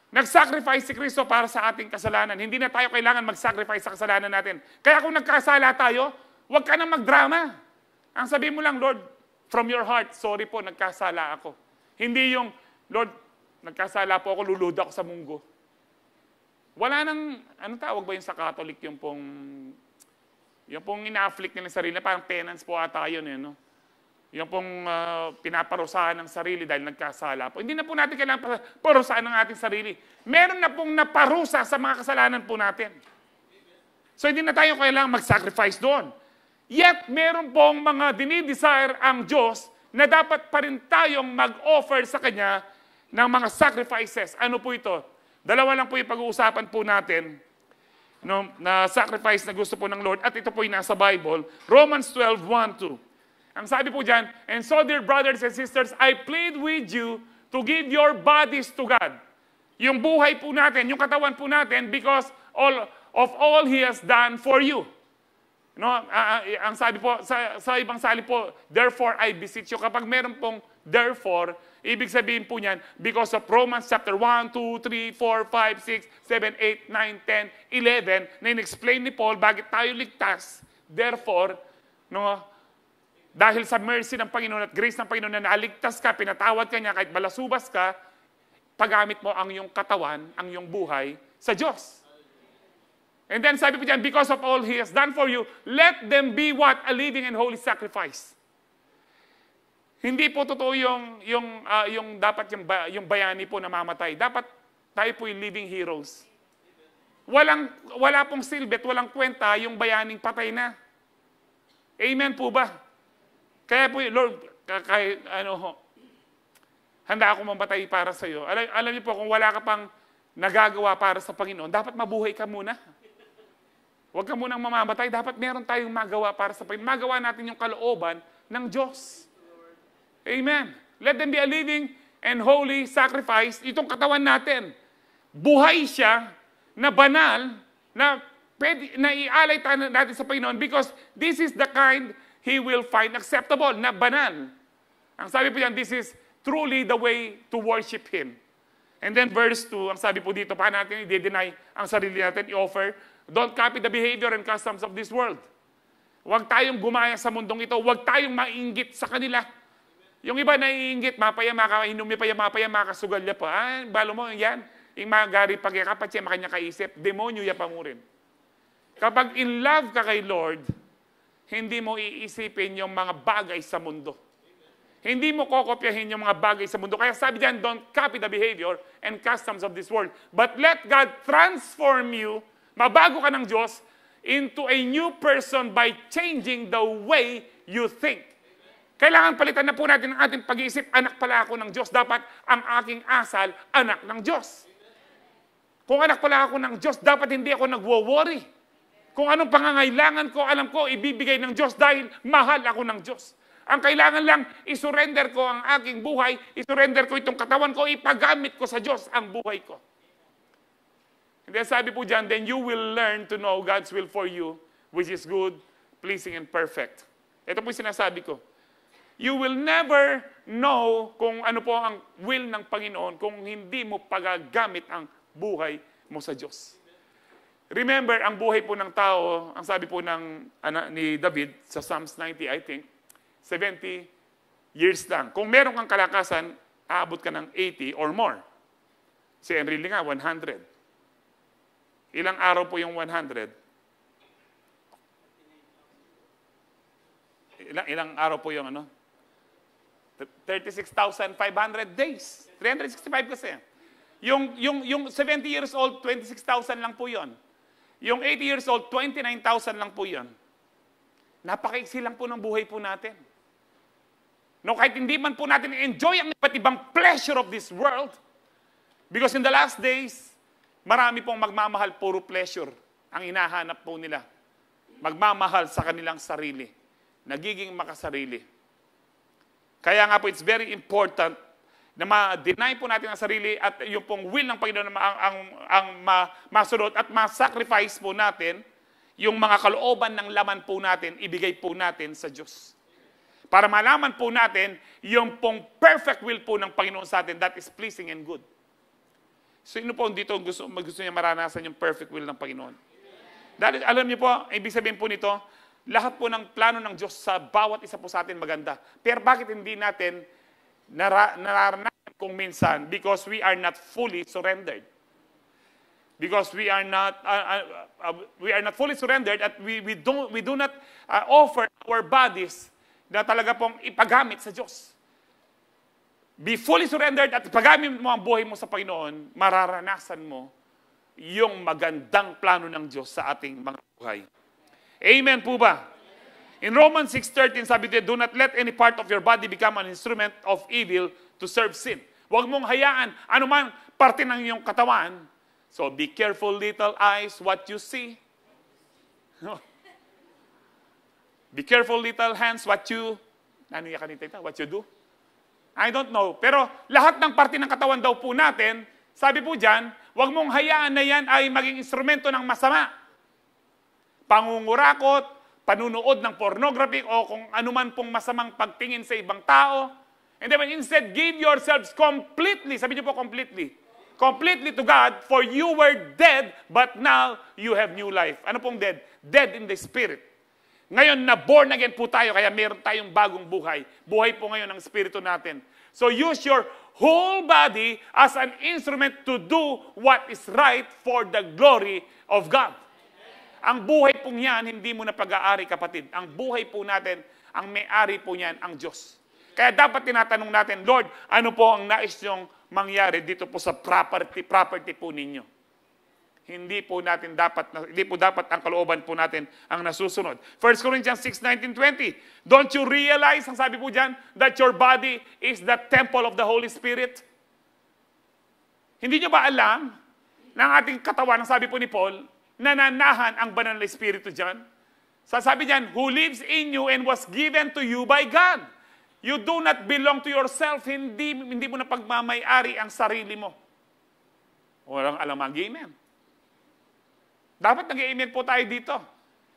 Nag-sacrifice si Kristo para sa ating kasalanan. Hindi na tayo kailangan mag-sacrifice sa kasalanan natin. Kaya kung nagkasala tayo, huwag ka na magdrama. Ang sabi mo lang, Lord, from your heart, sorry po, nagkasala ako. Hindi yung, Lord, nagkasala po ako, lulud ako sa munggo. Wala nang, ano tawag ba yun sa Catholic, yung pong ina-afflict nila sarili, parang penance po ata yun, no? Yung pong pinaparusahan ng sarili dahil nagkasala po. Hindi na po natin kailangan parusahan ng ating sarili. Meron na pong naparusa sa mga kasalanan po natin. So hindi na tayo kailangan mag-sacrifice doon. Yet, meron pong mga dinidesire ang Diyos na dapat pa rin tayong mag-offer sa Kanya ng mga sacrifices. Ano po ito? Dalawa lang po yung pag-uusapan po natin, no, na sacrifice na gusto po ng Lord. At ito po yung nasa Bible. Romans 12:1-2. Ang sabi po dyan, and so dear brothers and sisters, I plead with you to give your bodies to God. Yung buhay po natin, yung katawan po natin, because of all He has done for you. No, ang sabi po, sa ibang sali po, therefore I beseech you. Kapag meron pong therefore, ibig sabihin po niyan, because of Romans chapter 1, 2, 3, 4, 5, 6, 7, 8, 9, 10, 11, na in-explain ni Paul, bakit tayo ligtas. Therefore, no, dahil sa mercy ng Panginoon at grace ng Panginoon na naaligtas ka, pinatawad ka niya, kahit balasubas ka, paggamit mo ang iyong katawan, ang iyong buhay sa Diyos. And then sabi po dyan, because of all He has done for you, let them be what? A living and holy sacrifice. Hindi po totoo yung dapat yung bayani po na mamatay. Dapat tayo po yung living heroes. Wala pong silbet, walang kwenta yung bayaning patay na. Amen po ba? Kaya po, Lord, handa ako mamatay para sa iyo. Alam niyo po, kung wala ka pang nagagawa para sa Panginoon, dapat mabuhay ka muna. Huwag ka munang mamamatay. Dapat meron tayong magawa para sa Panginoon. Magawa natin yung kalooban ng Diyos. Amen. Let them be a living and holy sacrifice. Itong katawan natin. Buhay siya na banal, na ialay natin sa Panginoon because this is the kind He will find acceptable, na banal. Ang sabi po yan, this is truly the way to worship Him. And then verse 2, ang sabi po dito, paano natin i-deny ang sarili natin, i-offer? Don't copy the behavior and customs of this world. Huwag tayong gumaya sa mundong ito. Huwag tayong mainggit sa kanila. Yung iba naiinggit, mapayama ka, inumi mapayama ka, sugalya pa. Balo mo, yan. Yung mga gari pagkakapat siya, makanya kaisip, demonyo ya pa mo rin. Kapag in love ka kay Lord, hindi mo iisipin yung mga bagay sa mundo. Hindi mo kokopyahin yung mga bagay sa mundo. Kaya sabi diyan, don't copy the behavior and customs of this world. But let God transform you, mabago ka ng Diyos, into a new person by changing the way you think. Kailangan palitan na po natin ang ating pag-iisip, anak pala ako ng Diyos. Dapat ang aking asal, anak ng Diyos. Kung anak pala ako ng Diyos, dapat hindi ako nagwo-worry. Kung anong pangangailangan ko, alam ko, ibibigay ng Diyos dahil mahal ako ng Diyos. Ang kailangan lang, isurrender ko ang aking buhay, isurrender ko itong katawan ko, ipagamit ko sa Diyos ang buhay ko. And then sabi po dyan, then you will learn to know God's will for you, which is good, pleasing, and perfect. Ito po yung sinasabi ko. You will never know kung ano po ang will ng Panginoon kung hindi mo pagagamit ang buhay mo sa Diyos. Remember, ang buhay po ng tao, ang sabi po ni David sa Psalms 90, I think, 70 years lang. Kung meron kang kalakasan, aabot ka ng 80 or more. Si Enrile nga, 100. Ilang araw po yung 100? Ilang araw po yung ano? 36,500 days. 365 kasi. Yung 70 years old, 26,000 lang po yon. Yung 80 years old, 29,000 lang po yon. Napakaiksi lang po ng buhay po natin. No, kahit hindi man po natin enjoy ang iba't ibang pleasure of this world, because in the last days, marami pong magmamahal, puro pleasure ang hinahanap po nila. Magmamahal sa kanilang sarili. Nagiging makasarili. Kaya nga po, it's very important na ma-deny po natin ang sarili at yung pong will ng Panginoon ang masunod at ma-sacrifice po natin yung mga kalooban ng laman po natin, ibigay po natin sa Diyos. Para malaman po natin yung pong perfect will po ng Panginoon sa atin that is pleasing and good. Sino po dito gusto niya maranasan yung perfect will ng Panginoon? Dahil alam niyo po, ibig sabihin po nito, lahat po ng plano ng Diyos sa bawat isa po sa atin maganda. Pero bakit hindi natin nararanasan kung minsan? Because we are not fully surrendered. Because we are not fully surrendered at we do not offer our bodies na talaga pong ipagamit sa Diyos. Be fully surrendered at ipagamit mo ang buhay mo sa Panginoon, mararanasan mo yung magandang plano ng Diyos sa ating mga buhay. Amen po ba? In Romans 6:13, sabi dito, do not let any part of your body become an instrument of evil to serve sin. Huwag mong hayaan anumang parte ng iyong katawan. So be careful, little eyes, what you see. Be careful, little hands, what you do. I don't know. Pero lahat ng parte ng katawan daw po natin, sabi po dyan, huwag mong hayaan na yan ay maging instrumento ng masama. Pangungurakot, panunood ng pornography, o kung anuman pong masamang pagtingin sa ibang tao. And then instead, give yourselves completely, sabi niyo po completely to God, for you were dead, but now you have new life. Ano pong dead? Dead in the spirit. Ngayon na born again po tayo, kaya meron tayong bagong buhay. Buhay po ngayon ang spirito natin. So use your whole body as an instrument to do what is right for the glory of God. Ang buhay pong yan, hindi mo na pag-aari, kapatid. Ang buhay po natin, ang may-ari po niyan, ang Diyos. Kaya dapat tinatanong natin, Lord, ano po ang nais niyong mangyari dito po sa property po ninyo? Hindi po dapat ang kalooban po natin ang nasusunod. 1 Corinthians 6:19-20. Don't you realize, ang sabi po dyan, that your body is the temple of the Holy Spirit? Hindi nyo ba alam na ang ating katawan, ang sabi po ni Paul, nananahan ang banal na Espiritu dyan? Sasabi dyan, who lives in you and was given to you by God. You do not belong to yourself. Hindi mo na pagmamay-ari ang sarili mo. Walang alam ang amen. Dapat nag-amen po tayo dito.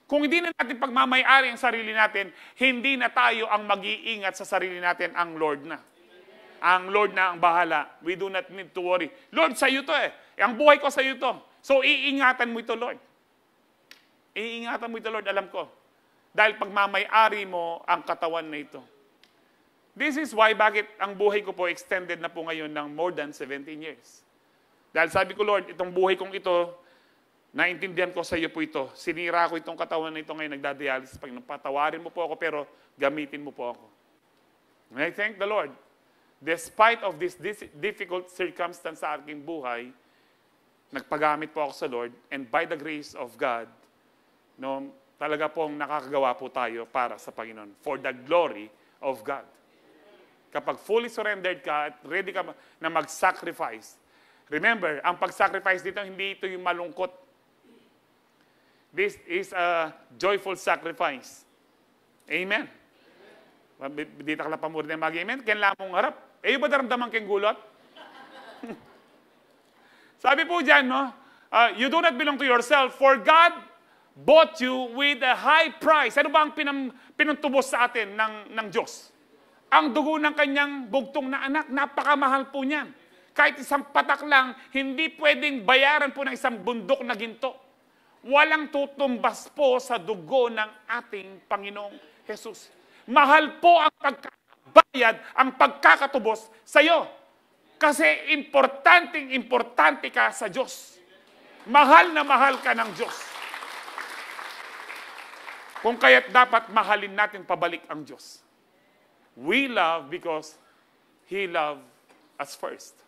Kung hindi na natin pagmamay-ari ang sarili natin, hindi na tayo ang mag-iingat sa sarili natin, ang Lord na. Ang Lord na ang bahala. We do not need to worry. Lord, sa iyo to eh. Ang buhay ko sa iyo to. So, iingatan mo ito, Lord. Iingatan mo ito, Lord, alam ko. Dahil pagmamay-ari mo ang katawan na ito. This is why, bakit ang buhay ko po extended na po ngayon ng more than 17 years. Dahil sabi ko, Lord, itong buhay kong ito, naintindihan ko sa iyo po ito. Sinira ko itong katawan na ito ngayon, nagdadialysis. Patawarin mo po ako, pero gamitin mo po ako. And I thank the Lord. Despite of this difficult circumstance sa aking buhay, nagpagamit po ako sa Lord. And by the grace of God, no, talaga pong nakakagawa po tayo para sa Panginoon. For the glory of God. Kapag fully surrendered ka at ready ka na mag-sacrifice. Remember, ang pag-sacrifice dito, hindi ito yung malungkot. This is a joyful sacrifice. Amen. Dito ka lang pamuri na mag-amen. Kailangan mong harap. Eh, ba daramdaman kang gulot? Sabi po dyan, no? You do not belong to yourself, for God bought you with a high price. Ano ba ang pinantubos sa atin ng Diyos? Ang dugo ng kanyang bugtong na anak, napakamahal po niyan. Kahit isang patak lang, hindi pwedeng bayaran po ng isang bundok na ginto. Walang tutumbas po sa dugo ng ating Panginoong Jesus. Mahal po ang pagkabayad, ang pagkakatubos sa iyo. Kasi importante ka sa Diyos. Mahal na mahal ka ng Diyos. Kung kaya't dapat mahalin natin pabalik ang Diyos. We love because He loved us first.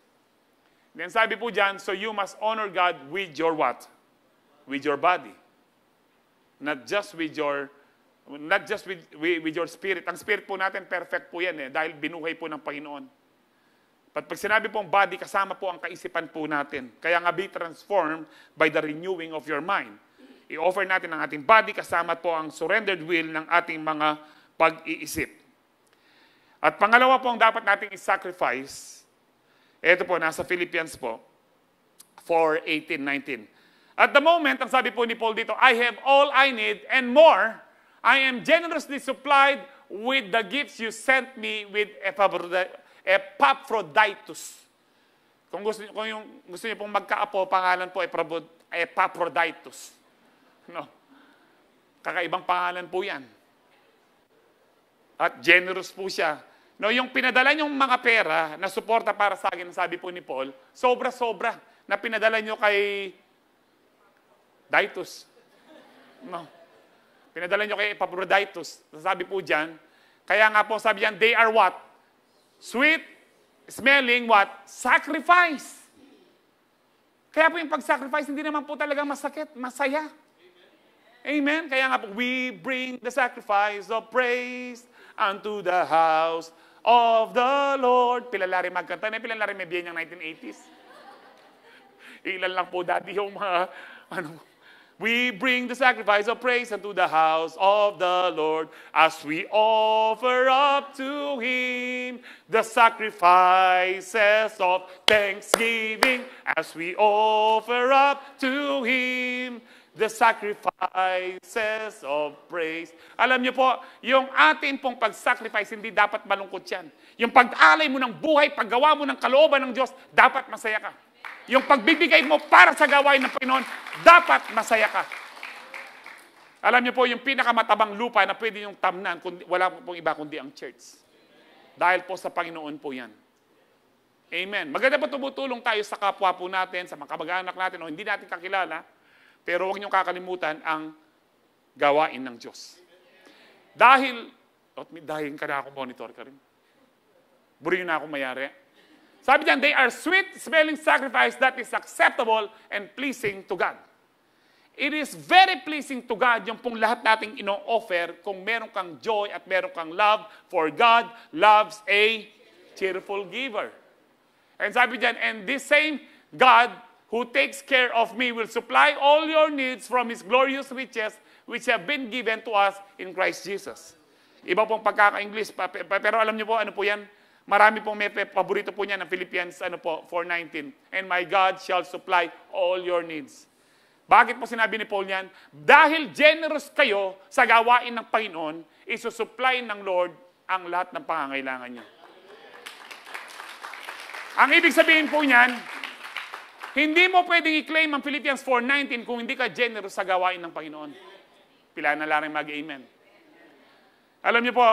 Then sabi po dyan, so you must honor God with your what? With your body. Not just with your spirit. Ang spirit po natin, perfect po yan dahil binuhay po ng Panginoon. But pag sinabi pong body, kasama po ang kaisipan po natin. Kaya nga be transformed by the renewing of your mind. I-offer natin ang ating body, kasama po ang surrendered will ng ating mga pag-iisip. At pangalawa po ang dapat nating i-sacrifice. Ito po, nasa Philippians po, 4:18-19. At the moment, ang sabi po ni Paul dito, I have all I need and more. I am generously supplied with the gifts you sent me with Epaphroditus. Kung gusto niyo pong magkaapo, pangalan po Epaphroditus. No. Kakaibang pangalan po yan. At generous po siya. No, yung pinadala niyong mga pera na suporta para sa akin, sabi po ni Paul, sobra-sobra na pinadala niyo kay Ditus. No. Pinadala niyo kay Epaphroditus. Sabi po diyan, kaya nga po sabi diyan, they are what? Sweet, smelling what? Sacrifice. Kaya po yung pag-sacrifice, hindi naman po talaga masakit, masaya. Amen? Kaya nga po, we bring the sacrifice of praise unto the house of the Lord. Pilalari magkanta. Pilalari may biyen niyang 1980s. Ilan lang po dati yung mga, we bring the sacrifice of praise unto the house of the Lord as we offer up to Him the sacrifices of thanksgiving as we offer up to Him the sacrifices of praise. Alam niyo po, yung ating pong pag-sacrifice, hindi dapat malungkot yan. Yung pag-alay mo ng buhay, paggawa mo ng kalooban ng Diyos, dapat masaya ka. Yung pagbibigay mo para sa gawain ng Panginoon, dapat masaya ka. Alam niyo po, yung pinakamatabang lupa na pwede yung tamnan, wala pong iba kundi ang church. Dahil po sa Panginoon po yan. Amen. Maganda po tumutulong tayo sa kapwa po natin, sa mga kamag-anak natin, o hindi natin kakilala, pero huwag niyong kakalimutan ang gawain ng Diyos. Dahil ka na ako, monitor ka rin. Buri na ako mayari. Sabi diyan, they are sweet-smelling sacrifice that is acceptable and pleasing to God. It is very pleasing to God yung pong lahat nating ino-offer kung meron kang joy at meron kang love, for God loves a cheerful giver. And sabi diyan, and this same God who takes care of me will supply all your needs from His glorious riches which have been given to us in Christ Jesus. Iba pong pagkaka-English, pero alam niyo po, ano po yan? Marami pong may paborito po niya ng Philippians 4:19. And my God shall supply all your needs. Bakit po sinabi ni Paul niyan? Dahil generous kayo sa gawain ng Panginoon, isusupply ng Lord ang lahat ng pangangailangan niyo. Ang ibig sabihin po niyan, hindi mo pwedeng i-claim ang Philippians 4:19 kung hindi ka generous sa gawain ng Panginoon. Pila na lang mag-amen. Alam niyo po,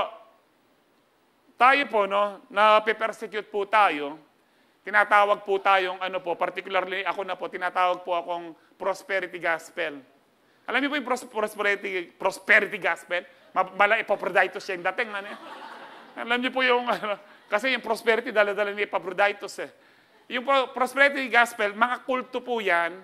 tayo po, na-persecute po tayo, tinatawag po tayong, particularly ako na po, tinatawag po akong prosperity gospel. Alam niyo po yung prosperity gospel? Mala Epaphroditus siya yung dating. Alam niyo po yung, kasi yung prosperity, dala-dala ni Epaphroditus Yung prosperity gospel, mga kulto po yan,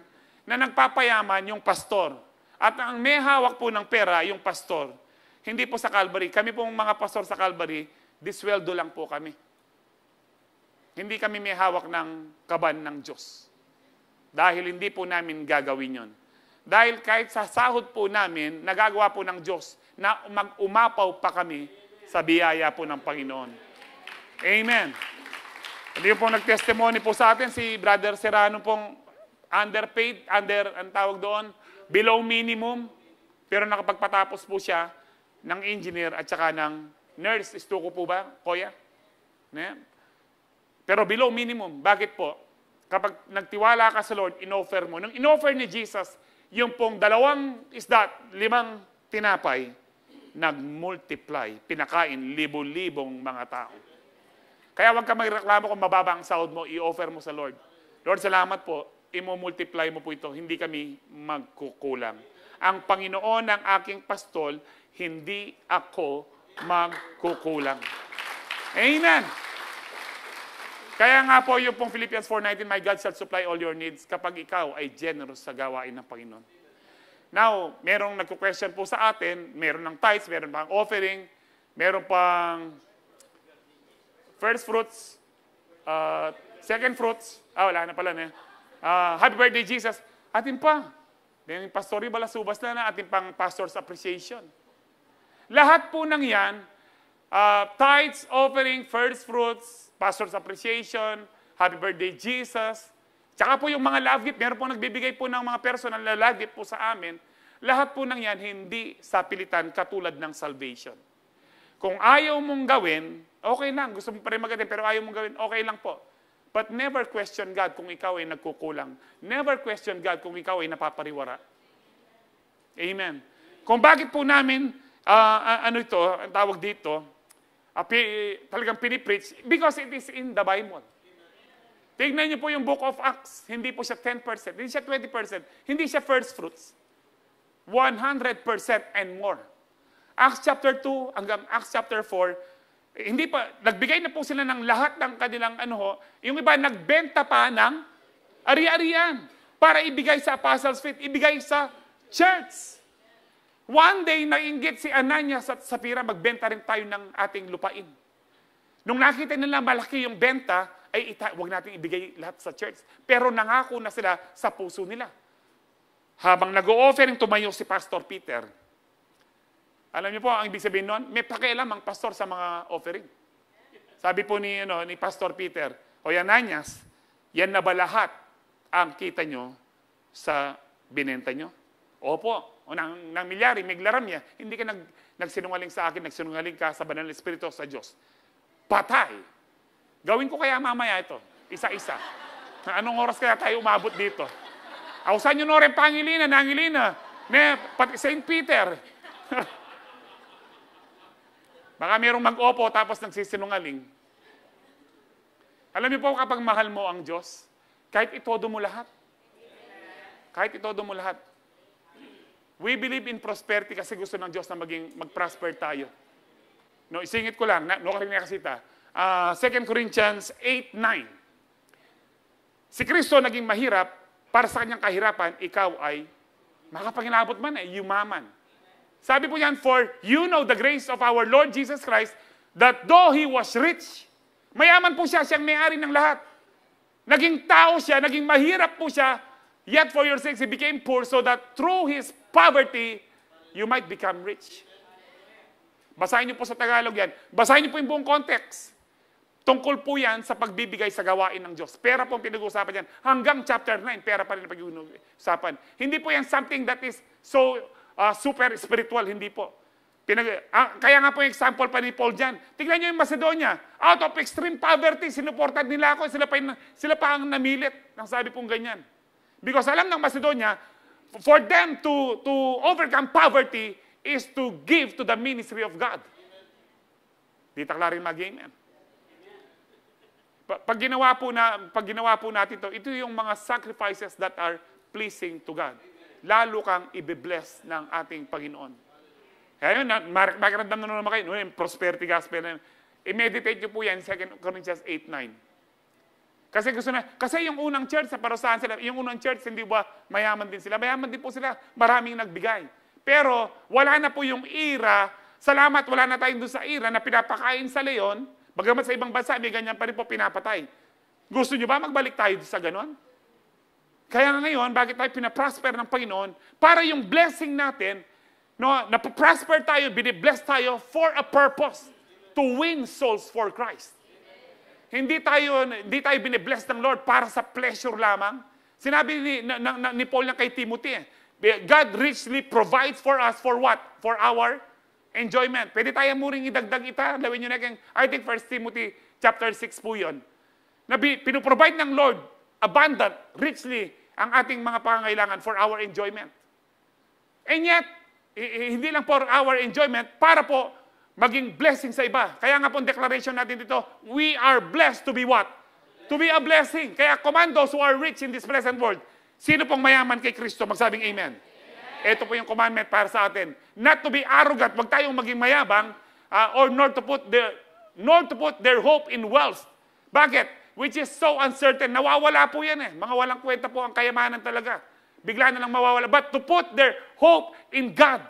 na nagpapayaman yung pastor. At ang may hawak po ng pera, yung pastor. Hindi po sa Calvary. Kami pong mga pastor sa Calvary, disweldo lang po kami. Hindi kami may hawak ng kaban ng Diyos. Dahil hindi po namin gagawin yon. Dahil kahit sa sahod po namin, nagagawa po ng Diyos na mag-umapaw pa kami sa biyaya po ng Panginoon. Amen. Hindi po nag-testimony po sa atin si Brother Serrano pong underpaid, ang tawag doon, below minimum, pero nakapagpatapos po siya ng engineer at saka ng nurse. Istuko po ba, Kuya? Pero below minimum. Bakit po? Kapag nagtiwala ka sa Lord, in-offer mo. Nung in-offer ni Jesus, yung pong 2 isda, 5 tinapay, nag-multiply, pinakain libo-libong mga tao. Kaya huwag ka magreklamo kung mababa ang sahod mo, i-offer mo sa Lord. Lord, salamat po, imo-multiply mo po ito, hindi kami magkukulang. Ang Panginoon ng aking pastol, hindi ako magkukulang. Amen. Kaya nga po yung pong Philippians 4:19, my God shall supply all your needs kapag ikaw ay generous sa gawain ng Panginoon. Now, merong nagko-question po sa atin, meron ng tithes, meron pang offering, meron pang first fruits, second fruits, wala na pala na. Happy birthday, Jesus. Atin pa. Then, Pastor Balasubas na ating pang pastor's appreciation. Lahat po ng yan, tithes, offering, first fruits, pastor's appreciation, happy birthday, Jesus. Tsaka po yung mga love gift, meron po nagbibigay po ng mga personal na love gift po sa amin. Lahat po ng yan, hindi sa pilitan katulad ng salvation. Kung ayaw mong gawin, okay lang, gusto mo pa rin magaling, pero ayaw mong gawin, okay lang po. But never question God kung ikaw ay nagkukulang. Never question God kung ikaw ay napapariwara. Amen. Kung bakit po namin, ang tawag dito, talagang pinipreach, because it is in the Bible. Tignan niyo po yung book of Acts, hindi po siya 10%, hindi siya 20%, hindi siya first fruits. 100% and more. Acts chapter 2 hanggang Acts chapter 4, hindi pa, nagbigay na po sila ng lahat ng kanilang yung iba nagbenta pa ng ari-arian para ibigay sa apostles' feet, ibigay sa church. One day, nainggit si Ananias at Sapphira, magbenta rin tayo ng ating lupain. Nung nakita nila malaki yung benta, ay huwag natin ibigay lahat sa church. Pero nangako na sila sa puso nila. Habang nag-o-offering, tumayo si Pastor Peter. Alam niyo po, ang ibig sabihin nun, may pakialam ang pastor sa mga offering. Sabi po ni Pastor Peter, o Ananias, yan na ba lahat ang kita nyo sa binenta nyo? Opo. O ng milyari, miglaram niya, hindi ka nagsinungaling sa akin, nagsinungaling ka sa banal na Espiritu sa Diyos. Patay. Gawin ko kaya mamaya ito, isa-isa. Anong oras kaya tayo umabot dito? Ausan nyo rin Pangilina, St. Peter. Baka mayroong mag-opo tapos nagsisinungaling. Alam niyo po, kapag mahal mo ang Diyos, kahit itodo mo lahat. Kahit itodo mo lahat. We believe in prosperity kasi gusto ng Diyos na mag-prosper tayo. No, isingit ko lang, kasita. 2 Corinthians 8:9. Si Kristo naging mahirap para sa kanyang kahirapan, ikaw ay makapangilabot man, yumaman. Sabi po yan, for you know the grace of our Lord Jesus Christ, that though He was rich, mayaman po siya, siyang may-ari ng lahat. Naging tao siya, naging mahirap po siya, yet for your sakes He became poor so that through His poverty, you might become rich. Basahin niyo po sa Tagalog yan. Basahin niyo po yung buong context. Tungkol po yan sa pagbibigay sa gawain ng Diyos. Pera po ang pinag-uusapan yan. Hanggang chapter 9, pera pa rin ang pag-uusapan. Hindi po yan something that is so super spiritual. Hindi po. Kaya nga po yung example pa ni Paul dyan. Tignan niyo yung Macedonia. Out of extreme poverty, sinuportan nila ako. Sila pa ang namilit. Nang sabi pong ganyan. Because alam ng Macedonia, for them to overcome poverty is to give to the ministry of God. Di taklarin mag-amen. Pag ginawa po natin ito yung mga sacrifices that are pleasing to God. Lalo kang i-bless ng ating Panginoon. Kaya yun, makiramdam na naman kayo, yung prosperity gospel. I-meditate nyo po yan, 2 Corinthians 8:9. Kasi yung unang church, sa parusahan sila, yung unang church, hindi ba mayaman din sila? Mayaman din po sila, maraming nagbigay. Pero wala na po yung era, salamat, wala na tayong doon sa era na pinapakain sa leon, bagamat sa ibang bansa, may ganyan pa rin po pinapatay. Gusto nyo ba magbalik tayo sa ganon? Kaya ngayon, bakit tayo pinaprosper ng Panginoon? Para yung blessing natin, napaprosper tayo, binibless tayo for a purpose, to win souls for Christ. Hindi tayo binibless ng Lord para sa pleasure lamang. Sinabi ni Paul kay Timothy, God richly provides for us for what? For our enjoyment. Pwede tayo muring idagdag ita. Lawin nyo na kayong, I think 1 Timothy chapter 6 po yun. Pinuprovide ng Lord abundant, richly, ang ating mga pangangailangan for our enjoyment. And yet, hindi lang for our enjoyment, para po maging blessing sa iba. Kaya nga po declaration natin dito, we are blessed to be what? To be a blessing. Kaya command those who are rich in this present world. Sino pong mayaman kay Kristo? Magsabing amen. Ito po yung commandment para sa atin. Not to be arrogant, wag tayong maging mayabang, or nor to put their hope in wealth. Bakit? Which is so uncertain. Nawawala po yan eh. Mga walang kwenta po ang kayamanan talaga. Bigla na lang mawawala. But to put their hope in God.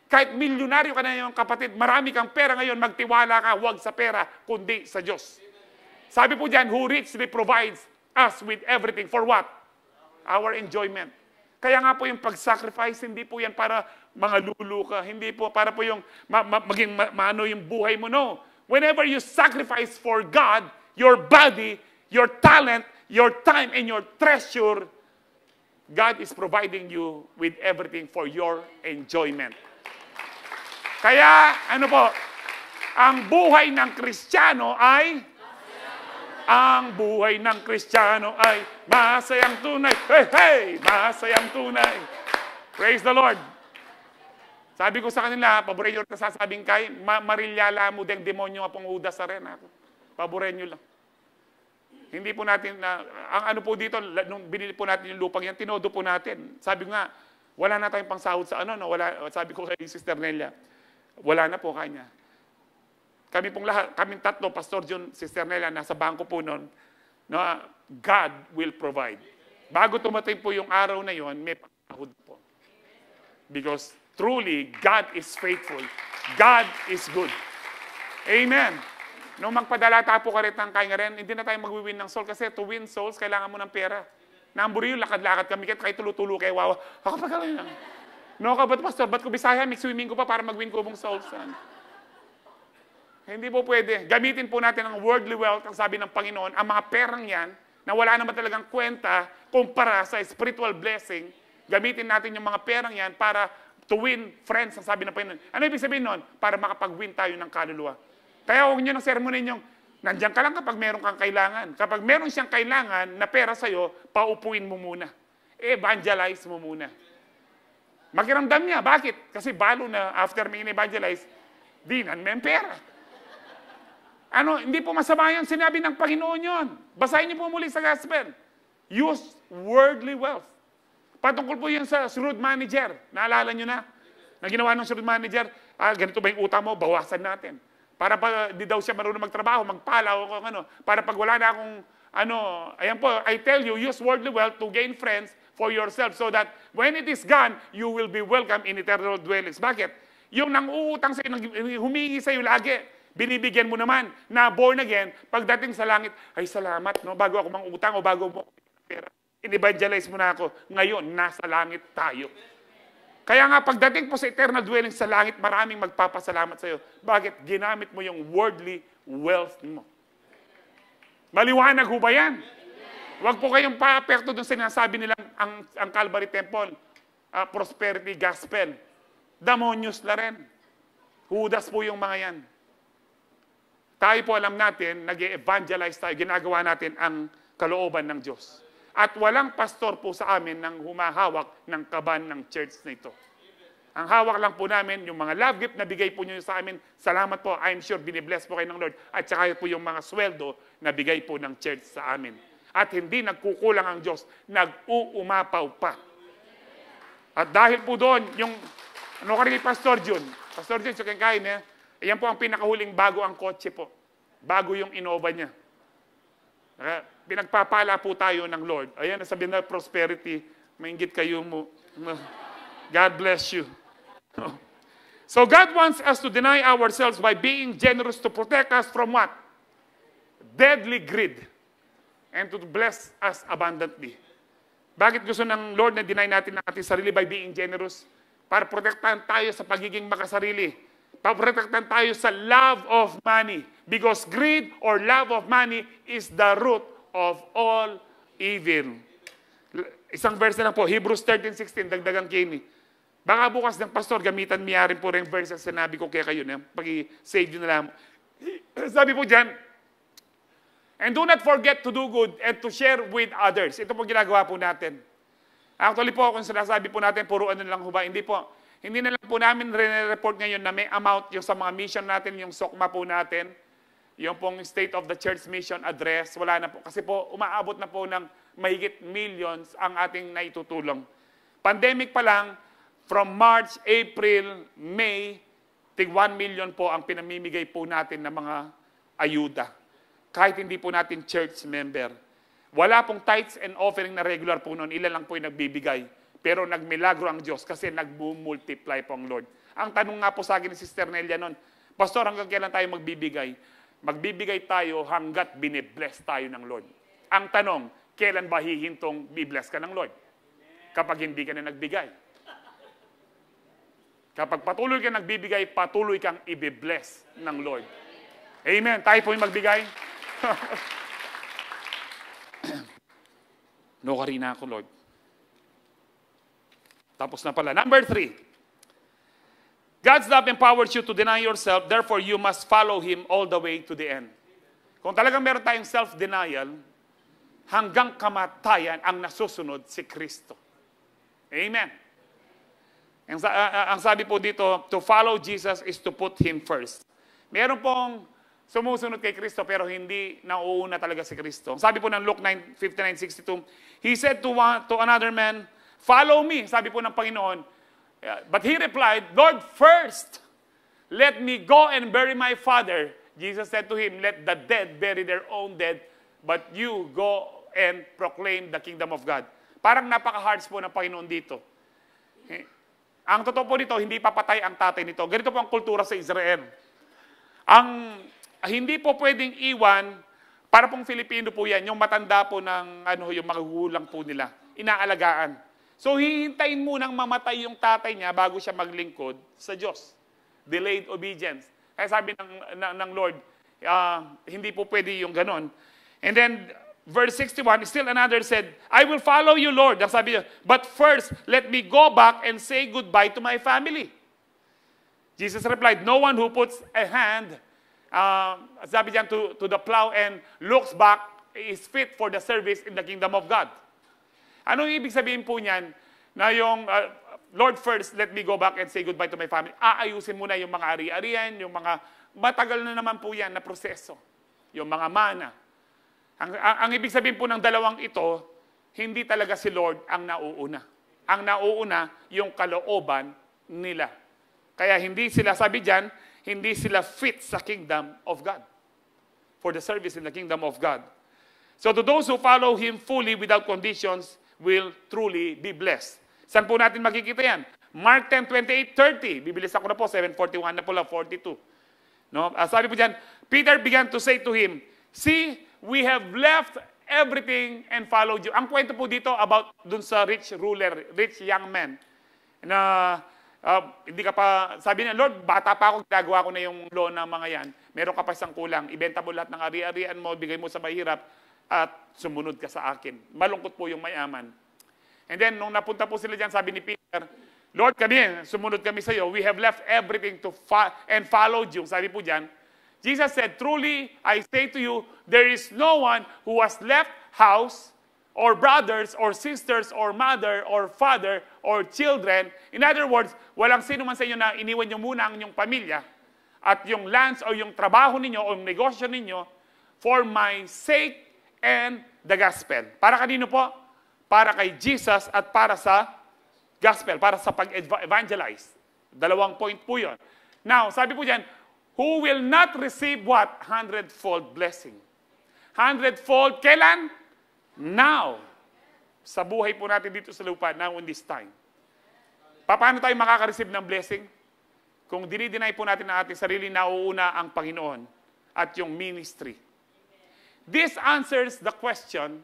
Kahit milyonaryo ka na yung kapatid, marami kang pera ngayon, magtiwala ka, huwag sa pera, kundi sa Diyos. Sabi po dyan, who richly provides us with everything. For what? Our enjoyment. Kaya nga po yung pag-sacrifice, hindi po yan para mga lulu ka. Hindi po para po yung maging maano yung buhay mo. No. Whenever you sacrifice for God, your body, your talent, your time, and your treasure, God is providing you with everything for your enjoyment. Kaya, ano po, ang buhay ng Kristiyano ay masayang tunay. Hey, hey! Masayang tunay. Praise the Lord. Sabi ko sa kanila, paborin nyo rin sasabing kay, marilyala mo deng demonyo nga pong udas sa rin. Paborin nyo lang. Hindi po natin, ang ano po dito, nung binili po natin yung lupang yan, tinodo po natin. Sabi ko nga, wala na tayong pangsahod sa ano, no? Wala, sabi ko kay Sister Nelia, wala na po kanya. Kami pong lahat, kaming tatlo, Pastor John, Sister Nelia, nasa bangko po noon, no, God will provide. Bago tumating po yung araw na yon, may pangsahod po. Because truly, God is faithful. God is good. Amen. Nung magpadalata po ka rin ng kaya rin, hindi na tayo mag-win ng soul kasi to win souls, kailangan mo ng pera. Namburi yung lakad-lakad kami, kahit tulo-tulo kayo, wawa. Ako pa lang. No, ba't Pastor, ba't ko Bisaya, may swimming ko pa para mag-win ko mong souls? Hindi po pwede. Gamitin po natin ang worldly wealth, ang sabi ng Panginoon, ang mga perang yan, na wala naman talagang kwenta, kumpara sa spiritual blessing, gamitin natin yung mga perang yan para to win friends, ang sabi ng Panginoon. Ano ibig sabihin nun? Para makapag-win tayo ng kaluluwa. Kaya huwag nyo ng sermonin yung, nandiyan ka lang kapag meron kang kailangan. Kapag meron siyang kailangan na pera sa'yo, paupuin mo muna. Evangelize mo muna. Makiramdam niya. Bakit? Kasi balo na after may in-evangelize, dinan may pera. Ano, hindi po masama yun. Sinabi ng Panginoon yun. Basahin niyo po muli sa gospel. Use worldly wealth. Patungkol po yun sa shrewd manager. Naalala niyo na? Na ginawa ng shrewd manager, ganito ba yung utang mo? Bawasan natin. Para pag di daw siya marunong magtrabaho, magpalaw, o ano. Para pag wala na akong, ayan po, I tell you, use worldly wealth to gain friends for yourself so that when it is gone, you will be welcome in eternal dwellings. Bakit? Yung nang-uutang sa'yo, humingi sa'yo lagi, binibigyan mo naman na born again, pagdating sa langit, ay salamat, no? Bago ako mang-utang o bago mo pera, in-evangelize mo na ako. Ngayon, nasa langit tayo. Kaya nga, pagdating po sa eternal dwelling sa langit, maraming magpapasalamat sa'yo. Bakit? Ginamit mo yung worldly wealth mo. Maliwanag ho ba yan? Huwag po kayong pa-apekto doon sa sinasabi nilang ang Calvary Temple, prosperity gospel. Demonyos na rin. Hudas po yung mga yan. Tayo po alam natin, nag-evangelize tayo, ginagawa natin ang kalooban ng Diyos. At walang pastor po sa amin nang humahawak ng kaban ng church na ito. Ang hawak lang po namin, yung mga love gift na bigay po nyo sa amin, salamat po, I'm sure binibless po kayo ng Lord. At saka po yung mga sweldo na bigay po ng church sa amin. At hindi nagkukulang ang Diyos, nag-uumapaw pa. At dahil po doon, yung, ano ka rin Pastor Jun? Pastor Jun, so kain eh. Ayan po ang pinakahuling bago ang kotse po. Bago yung Innova niya. Pinagpapala po tayo ng Lord. Ayan, sabi na prosperity, mainggit kayo mo. God bless you. So God wants us to deny ourselves by being generous to protect us from what? Deadly greed. And to bless us abundantly. Bakit gusto ng Lord na deny natin ang ating sarili by being generous? Para protektahan tayo sa pagiging makasarili. Paprotektahan tayo sa love of money. Because greed or love of money is the root of all evil. Isang verse na lang po, Hebrews 13:16, dagdagang kini. Baka bukas ng pastor, gamitan niya rin po rin verse na sinabi ko kaya kayo na, pag-save yun na lang. Sabi po dyan, and do not forget to do good and to share with others. Ito po ginagawa po natin. Actually po, kung sinasabi po natin, puro ano lang ho ba, hindi po. Hindi na lang po namin report ngayon na may amount yung sa mga mission natin, yung SOCMA po natin, yung pong State of the Church Mission Address, wala na po. Kasi po, umaabot na po ng mahigit millions ang ating naitutulong. Pandemic pa lang, from March, April, May, tig 1 million po ang pinamimigay po natin ng mga ayuda. Kahit hindi po natin church member. Wala pong tithes and offering na regular po noon. Ilan lang po yung nagbibigay. Pero nagmilagro ang Diyos kasi nag-multiply po ang Lord. Ang tanong nga po sa akin ni Sister Nelia noon, Pastor, hanggang kailan tayo magbibigay? Magbibigay tayo hanggat binibless tayo ng Lord. Ang tanong, kailan ba hihintong bibless ka ng Lord? Kapag hindi ka na nagbigay. Kapag patuloy ka nagbibigay, patuloy kang ibibless ng Lord. Amen. Tayo po yung magbigay. No, karina ako, Lord. Tapos na pala. Number 3. God's love empowers you to deny yourself, therefore you must follow Him all the way to the end. Kung talagang meron tayong self-denial, hanggang kamatayan ang nasusunod si Kristo. Amen. Ang sabi po dito, to follow Jesus is to put Him first. Meron pong sumusunod kay Kristo pero hindi nauuna talaga si Kristo. Sabi po ng Luke 9:59-62, He said to another man, follow me, sabi po ng Panginoon. But he replied, Lord, first, let me go and bury my father. Jesus said to him, let the dead bury their own dead, but you go and proclaim the kingdom of God. Parang napaka-harsh po ng Panginoon dito. Ang totoo po nito, hindi papatay ang tatay nito. Ganito po ang kultura sa Israel. Ang hindi po pwedeng iwan, para pong Filipino po yan, yung matanda po ng yung magugulang po nila, inaalagaan. So hihintayin munang mamatay yung tatay niya bago siya maglingkod sa Diyos. Delayed obedience. Kaya sabi ng Lord, hindi po pwede yung ganon. And then, verse 61, still another said, I will follow you, Lord. Ang sabi niya, but first, let me go back and say goodbye to my family. Jesus replied, no one who puts a hand, sabi niya, to the plow and looks back is fit for the service in the kingdom of God. Anong ibig sabihin po niyan? Na yung, Lord, first, let me go back and say goodbye to my family. Aayusin muna yung mga ari-arian, yung mga, matagal na naman po yan na proseso. Yung mga mana. Ang ibig sabihin po ng dalawang ito, hindi talaga si Lord ang nauuna. Ang nauuna, yung kalooban nila. Kaya hindi sila, sabi dyan, hindi sila fit sa kingdom of God. For the service in the kingdom of God. So to those who follow Him fully without conditions will truly be blessed. Saan po natin makikita yan? Mark 10:28-30. Bibilis ako na po, 7:41 na po lang, 42. No? Sabi po dyan, Peter began to say to him, see, we have left everything and followed you. Ang kwento po dito about dun sa rich ruler, rich young man, na hindi ka pa, sabi niya, Lord, bata pa ako, ginagawa ko na yung loan ng mga yan. Meron ka pa isang kulang, ibenta mo lahat ng ari-arian mo, bigay mo sa mahirap, at sumunod ka sa akin. Malungkot po yung mayaman. And then, nung napunta po sila dyan, sabi ni Peter, Lord, sumunod kami sa iyo. We have left everything and followed you. Sabi po dyan, Jesus said, truly, I say to you, there is no one who has left house, or brothers, or sisters, or mother, or father, or children. In other words, walang sino man sa inyo na iniwan nyo muna ang inyong pamilya, at yung lands, o yung trabaho ninyo, o yung negosyo ninyo, for my sake and the gospel. Para kanino po? Para kay Jesus at para sa gospel, para sa pag-evangelize. 2 point po yun. Now, sabi po dyan, who will not receive what? 100-fold blessing. 100-fold, kailan? Now. Sa buhay po natin dito sa lupa, now in this time. Paano tayo makaka-receive ng blessing? Kung dinideny po natin ang ating sarili, nauuna ang Panginoon at yung ministry. This answers the question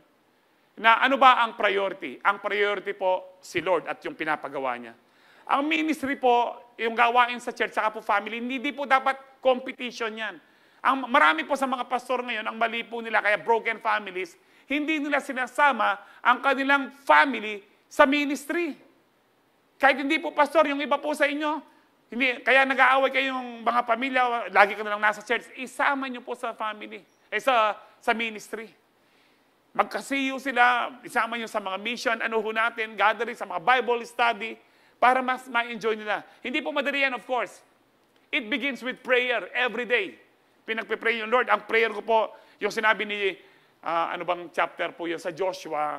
na ano ba ang priority? Ang priority po si Lord at yung pinapagawa niya. Ang ministry po, yung gawain sa church, saka po family, hindi po dapat competition yan. Marami po sa mga pastor ngayon, ang mali po nila, kaya broken families, hindi nila sinasama ang kanilang family sa ministry. Kahit hindi po pastor, yung iba po sa inyo, kaya nag-aaway kayong mga pamilya, lagi ka na lang nasa church, isama nyo po sa family, sa ministry. Magkasiyo sila, isama nyo sa mga mission, natin, gathering, sa mga Bible study, para mas ma-enjoy nila. Hindi po madali yan, of course. It begins with prayer every day. Pinagpe-pray yung Lord. Ang prayer ko po, yung sinabi ni, ano bang chapter po yun sa Joshua,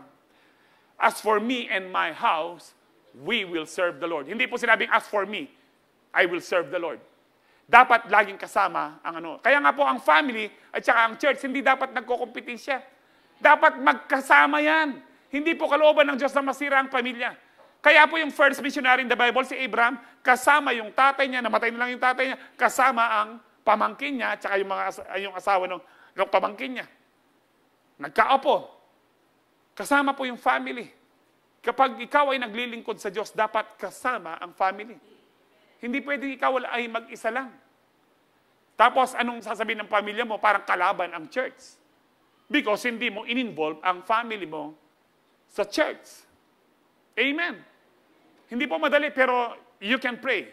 as for me and my house, we will serve the Lord. Hindi po sinabing, as for me, I will serve the Lord. Dapat laging kasama ang ano. Kaya nga po ang family at saka ang church, hindi dapat nagkokompetisya. Dapat magkasama yan. Hindi po kalooban ng Diyos na masira ang pamilya. Kaya po yung first missionary in the Bible, si Abraham, kasama yung tatay niya, namatay na lang yung tatay niya, kasama ang pamangkin niya, at saka yung asawa ng pamangkin niya. Nagkaapo. Kasama po yung family. Kapag ikaw ay naglilingkod sa Diyos, dapat kasama ang family. Hindi pwedeng ikaw ay mag-isa lang. Tapos, anong sasabihin ng pamilya mo? Parang kalaban ang church. Because hindi mo in-involve ang family mo sa church. Amen. Hindi po madali, pero you can pray.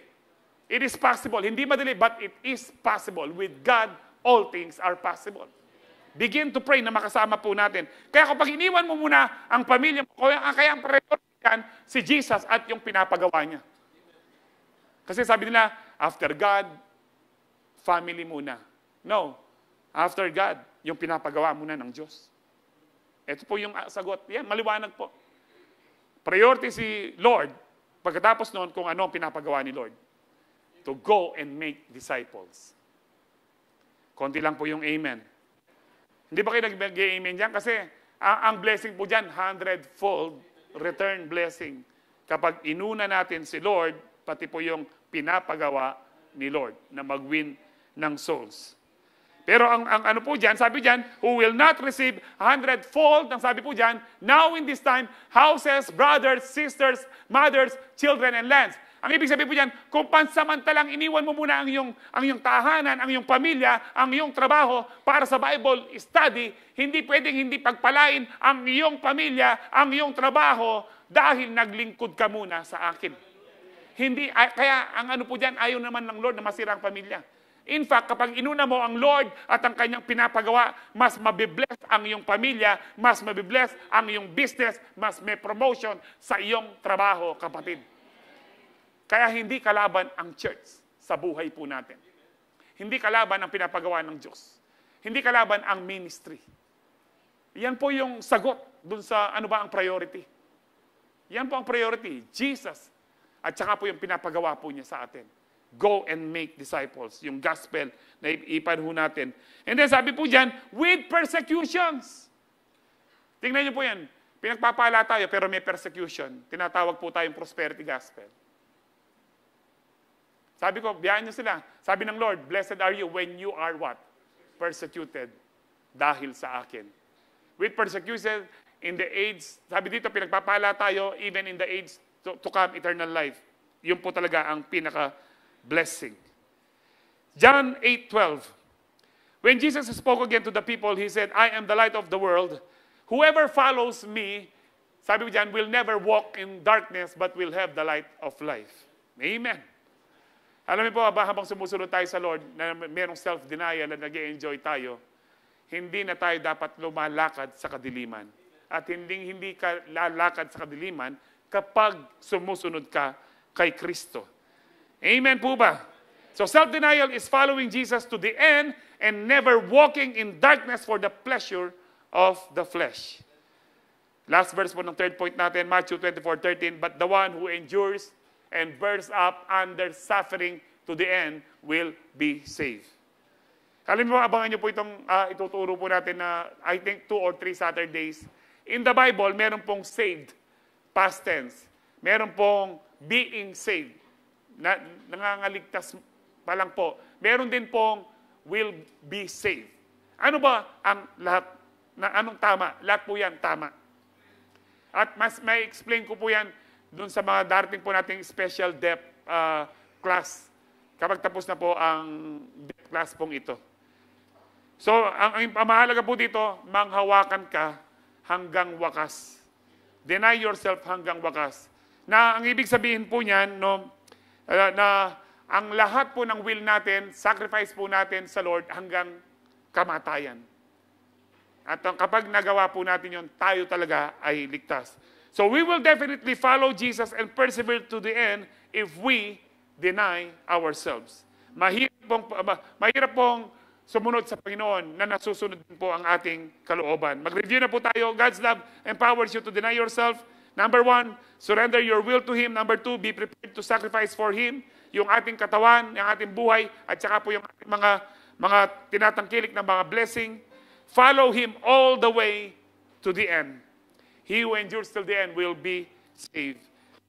It is possible. Hindi madali, but it is possible. With God, all things are possible. Begin to pray na makasama po natin. Kaya kapag iniwan mo muna ang pamilya mo, kaya ang priority yan, si Jesus at yung pinapagawa niya. Kasi sabi nila, after God, family muna. No. After God, yung pinapagawa muna ng Diyos. Ito po yung sagot. Yan, maliwanag po. Priority si Lord. Pagkatapos noon, kung ano ang pinapagawa ni Lord. To go and make disciples. Konti lang po yung amen. Hindi ba kayo nag-amen dyan? Kasi ang blessing po dyan, 100-fold return blessing. Kapag inuna natin si Lord, pati po yung pinapagawa ni Lord na mag-win ng souls. Pero ang ano po dyan, sabi dyan, who will not receive 100-fold, ang sabi po dyan, now in this time, houses, brothers, sisters, mothers, children, and lands. Ang ibig sabihin po dyan, kung pansamantalang iniwan mo muna ang iyong tahanan, ang iyong pamilya, ang iyong trabaho para sa Bible study, hindi pwedeng hindi pagpalain ang iyong pamilya, ang iyong trabaho, dahil naglingkod ka muna sa akin. Hindi, kaya ang ano po dyan, ayaw naman ng Lord na masira ang pamilya. In fact, kapag inuna mo ang Lord at ang kanyang pinapagawa, mas mabibless ang iyong pamilya, mas mabibless ang iyong business, mas may promotion sa iyong trabaho, kapatid. Kaya hindi kalaban ang church sa buhay po natin. Hindi kalaban ang pinapagawa ng Diyos. Hindi kalaban ang ministry. Yan po yung sagot dun sa ano ba ang priority. Yan po ang priority, Jesus. At saka po yung pinapagawa po niya sa atin. Go and make disciples. Yung gospel na ipanho natin. And then sabi po dyan, with persecutions. Tingnan niyo po yan. Pinagpapala tayo pero may persecution. Tinatawag po tayong prosperity gospel. Sabi ko, biyahin niyo sila. Sabi ng Lord, blessed are you when you are what? Persecuted. Dahil sa akin. With persecution in the age, sabi dito, pinagpapala tayo even in the age to come eternal life. Yun po talaga ang pinaka-blessing. John 8:12. When Jesus spoke again to the people, He said, I am the light of the world. Whoever follows me, sabi ko dyan, will never walk in darkness, but will have the light of life. Amen. Alam niyo po, habang sumusunod tayo sa Lord, na mayroong self-denial na nag-enjoy tayo, hindi na tayo dapat lumalakad sa kadiliman. At hindi ka lalakad sa kadiliman kapag sumusunod ka kay Kristo. Amen po ba? So self-denial is following Jesus to the end and never walking in darkness for the pleasure of the flesh. Last verse po ng third point natin, Matthew 24:13, but the one who endures and bears up under suffering to the end will be saved. Alam mo, abangan niyo po itong ituturo po natin na I think 2 or 3 Saturdays. In the Bible, meron pong saved, past tense. Meron pong being saved, nangangaligtas pa lang po. Meron din pong will be saved. Ano ba ang lahat? Anong tama? Lahat po yan, tama. At mas may explain ko po yan dun sa mga darating po nating special depth class. Kapag tapos na po ang depth class pong ito. So, ang mahalaga po dito, manghawakan ka hanggang wakas. Deny yourself hanggang wakas. Na ang ibig sabihin po niyan, no, na ang lahat po ng will natin, sacrifice po natin sa Lord hanggang kamatayan. At kapag nagawa po natin yon, tayo talaga ay ligtas. So we will definitely follow Jesus and persevere to the end if we deny ourselves. Mahirap pong sumunod sa Panginoon na nasusunod din po ang ating kalooban. Mag-review na po tayo. God's love empowers you to deny yourself. Number 1, surrender your will to Him. Number 2, be prepared to sacrifice for Him. Yung ating katawan, yung ating buhay, at saka po yung ating mga tinatangkilik na mga blessing. Follow Him all the way to the end. He who endures till the end will be saved.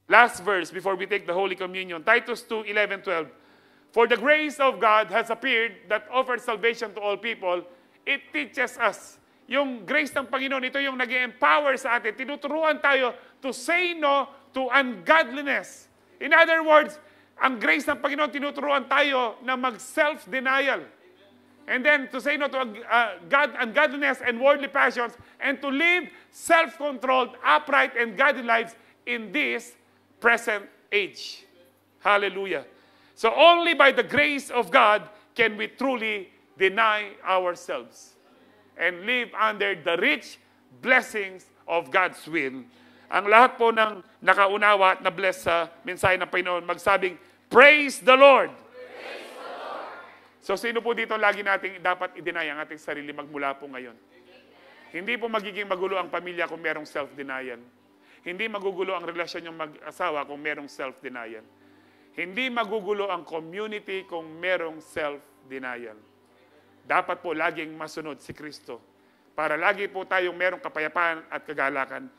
Last verse before we take the Holy Communion. Titus 2:11-12. For the grace of God has appeared that offers salvation to all people. It teaches us. Yung grace ng Panginoon, ito yung nag-empower sa atin. Tinuturuan tayo to say no to ungodliness. In other words, ang grace ng Panginoon, tinuturuan tayo na mag-self-denial. And then to say no to ungodliness and worldly passions and to live self-controlled, upright, and godly lives in this present age. Hallelujah. So only by the grace of God can we truly deny ourselves and live under the rich blessings of God's will. Ang lahat po ng nakaunawa at na-bless sa mensahe ng Panginoon, magsabing, Praise the Lord! Praise the Lord! So sino po dito lagi nating dapat i-deny ang ating sarili magmula po ngayon? Hindi po magiging magulo ang pamilya kung merong self-denial. Hindi magugulo ang relasyon ng mag-asawa kung merong self-denial. Hindi magugulo ang community kung merong self-denial. Dapat po laging masunod si Kristo para lagi po tayong merong kapayapaan at kagalakan